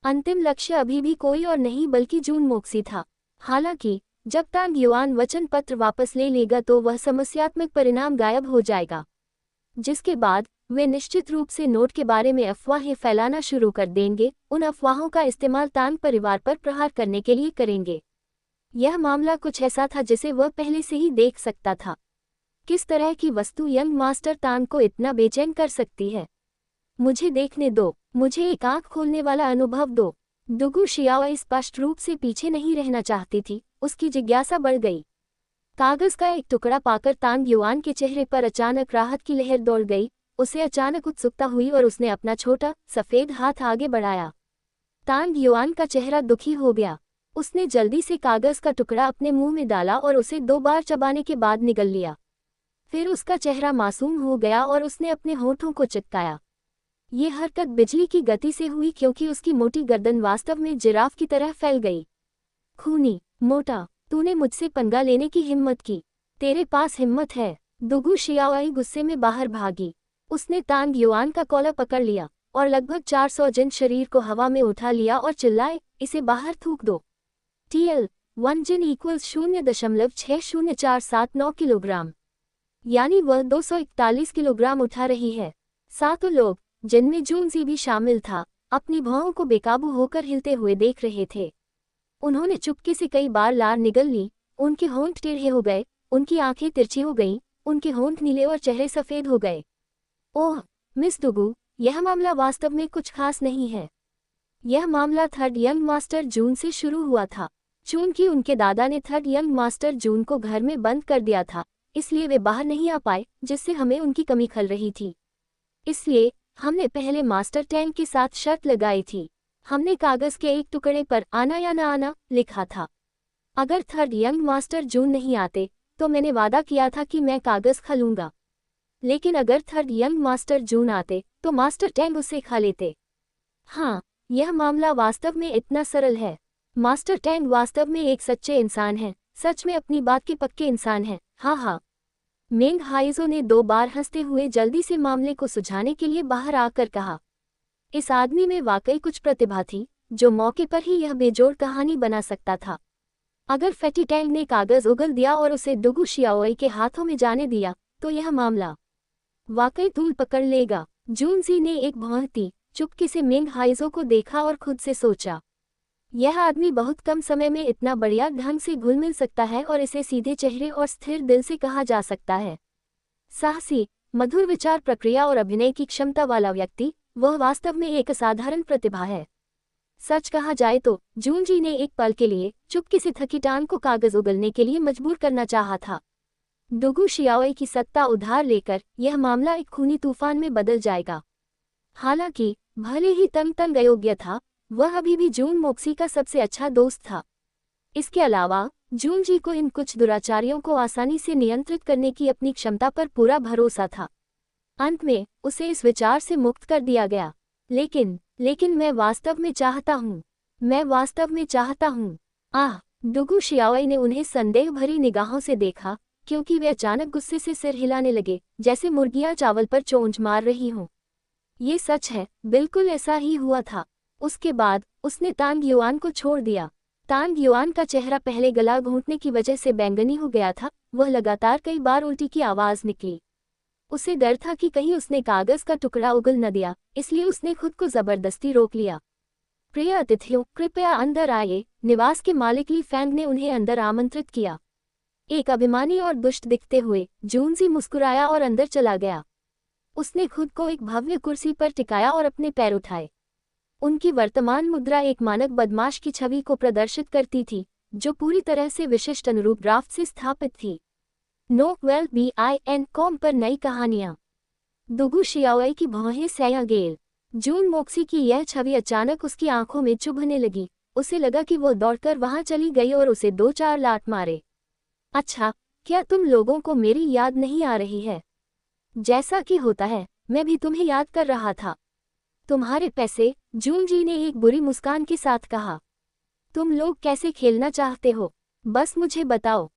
अंतिम लक्ष्य अभी भी कोई और नहीं बल्कि जून मोक्सी था। हालांकि जब तांग युआन वचन पत्र वापस ले लेगा तो वह समस्यात्मक परिणाम गायब हो जाएगा, जिसके बाद वे निश्चित रूप से नोट के बारे में अफवाहें फैलाना शुरू कर देंगे। उन अफवाहों का इस्तेमाल तांग परिवार पर प्रहार करने के लिए करेंगे। यह मामला कुछ ऐसा था जिसे वह पहले से ही देख सकता था। किस तरह की वस्तु यंग मास्टर तांग को इतना बेचैन कर सकती है? मुझे देखने दो, मुझे एक आंख खोलने वाला अनुभव दो। दुगु शियाओ स्पष्ट रूप से पीछे नहीं रहना चाहती थी, उसकी जिज्ञासा बढ़ गई। कागज का एक टुकड़ा पाकर तांग युआन के चेहरे पर अचानक राहत की लहर दौड़ गई। उसे अचानक उत्सुकता हुई और उसने अपना छोटा सफेद हाथ आगे बढ़ाया। तांग युआन का चेहरा दुखी हो गया। उसने जल्दी से कागज का टुकड़ा अपने मुंह में डाला और उसे 2 बार चबाने के बाद निगल लिया। फिर उसका चेहरा मासूम हो गया और उसने अपने होठों को चिपकाया। ये हरकत बिजली की गति से हुई क्योंकि उसकी मोटी गर्दन वास्तव में जिराफ की तरह फैल गई। खूनी, मोटा, तूने मुझसे पंगा लेने की हिम्मत की। तेरे पास हिम्मत है। दुगु शियाओई गुस्से में बाहर भागी। उसने तांग युआन का कॉलर पकड़ लिया और लगभग 400 जिन शरीर को हवा में उठा लिया और चिल्लाए, इसे बाहर थूक दो। TL वजन इक्वल्स 0.60479 किलोग्राम, यानी वह 241 किलोग्राम उठा रही है। सातों लोग, जिनमें जूनजी भी शामिल था, अपनी भौहों को बेकाबू होकर हिलते हुए देख रहे थे। उन्होंने चुपके से कई बार लार निगल ली, उनके होंठ टेढ़े हो गए, उनकी आंखें तिरछी हो गईं, उनके होंठ नीले और चेहरे सफ़ेद हो गए। ओह मिस दुगु, यह मामला वास्तव में कुछ खास नहीं है। यह मामला थर्ड यंग मास्टर जून से शुरू हुआ था। चूंकि उनके दादा ने थर्ड यंग मास्टर जून को घर में बंद कर दिया था, इसलिए वे बाहर नहीं आ पाए, जिससे हमें उनकी कमी खल रही थी। इसलिए हमने पहले मास्टर टैंग के साथ शर्त लगाई थी। हमने कागज़ के एक टुकड़े पर आना या ना आना लिखा था। अगर थर्ड यंग मास्टर जून नहीं आते तो मैंने वादा किया था कि मैं कागज़ खा लूँगा, लेकिन अगर थर्ड यंग मास्टर जून आते तो मास्टर टैंग उसे खा लेते। हाँ, यह मामला वास्तव में इतना सरल है। मास्टर टैंग वास्तव में एक सच्चे इंसान हैं, सच में अपनी बात के पक्के इंसान हैं। हाँ हाँ, मेंग हाइजो ने 2 बार हंसते हुए जल्दी से मामले को सुझाने के लिए बाहर आकर कहा। इस आदमी में वाकई कुछ प्रतिभा थी, जो मौके पर ही यह बेजोड़ कहानी बना सकता था। अगर फैटी टैंग ने कागज़ उगल दिया और उसे डुगु शियाओई के हाथों में जाने दिया, तो यह मामला वाकई तूल पकड़ लेगा। जूनजी ने एक भौंकती चुपके से मेंग हाइजो को देखा और खुद से सोचा, यह आदमी बहुत कम समय में इतना बढ़िया ढंग से घुल मिल सकता है और इसे सीधे चेहरे और स्थिर दिल से कहा जा सकता है। साहसी, मधुर विचार प्रक्रिया और अभिनय की क्षमता वाला व्यक्ति, वह वास्तव में एक असाधारण प्रतिभा है। सच कहा जाए तो जूनजी ने एक पल के लिए चुपके से थकी टांग को कागज उगलने के लिए मजबूर करना चाहा था। डुगु शियाओई की सत्ता उधार लेकर यह मामला एक खूनी तूफान में बदल जाएगा। हालांकि भले ही तंग अयोग्य था, वह अभी भी जून मोक्सी का सबसे अच्छा दोस्त था। इसके अलावा जूनजी को इन कुछ दुराचारियों को आसानी से नियंत्रित करने की अपनी क्षमता पर पूरा भरोसा था। अंत में उसे इस विचार से मुक्त कर दिया गया। लेकिन मैं वास्तव में चाहता हूँ। आह, डुगु शियाओई ने उन्हें संदेह भरी निगाहों से देखा, क्योंकि वे अचानक गुस्से से सिर हिलाने लगे, जैसे मुर्गियां चावल पर चोंच मार रही हों। ये सच है, बिल्कुल ऐसा ही हुआ था। उसके बाद उसने तांग युआन को छोड़ दिया। तांग युआन का चेहरा पहले गला घोंटने की वजह से बैंगनी हो गया था। वह लगातार कई बार उल्टी की आवाज निकली। उसे डर था कि कहीं उसने कागज का टुकड़ा उगल न दिया, इसलिए उसने खुद को जबरदस्ती रोक लिया। प्रिय अतिथियों, कृपया अंदर आइए। निवास के मालिक ली फैंग ने उन्हें अंदर आमंत्रित किया। एक अभिमानी और दुष्ट दिखते हुए जूनजी मुस्कुराया और अंदर चला गया। उसने खुद को एक भव्य कुर्सी पर टिकाया और अपने पैर उठाए। उनकी वर्तमान मुद्रा एक मानक बदमाश की छवि को प्रदर्शित करती थी, जो पूरी तरह से विशिष्ट अनुरूप ड्राफ्ट से स्थापित थी। नोकवेल BIN.com पर नई कहानियाँ। डुगु शियाओई की भौहें सया गेल। जून मोक्सी की यह छवि अचानक उसकी आंखों में चुभने लगी। उसे लगा कि वो दौड़कर वहां चली गई और उसे 2-4 लात मारे। अच्छा, क्या तुम लोगों को मेरी याद नहीं आ रही है? जैसा कि होता है, मैं भी तुम्हें याद कर रहा था। तुम्हारे पैसे, जूनजी ने एक बुरी मुस्कान के साथ कहा। तुम लोग कैसे खेलना चाहते हो? बस मुझे बताओ।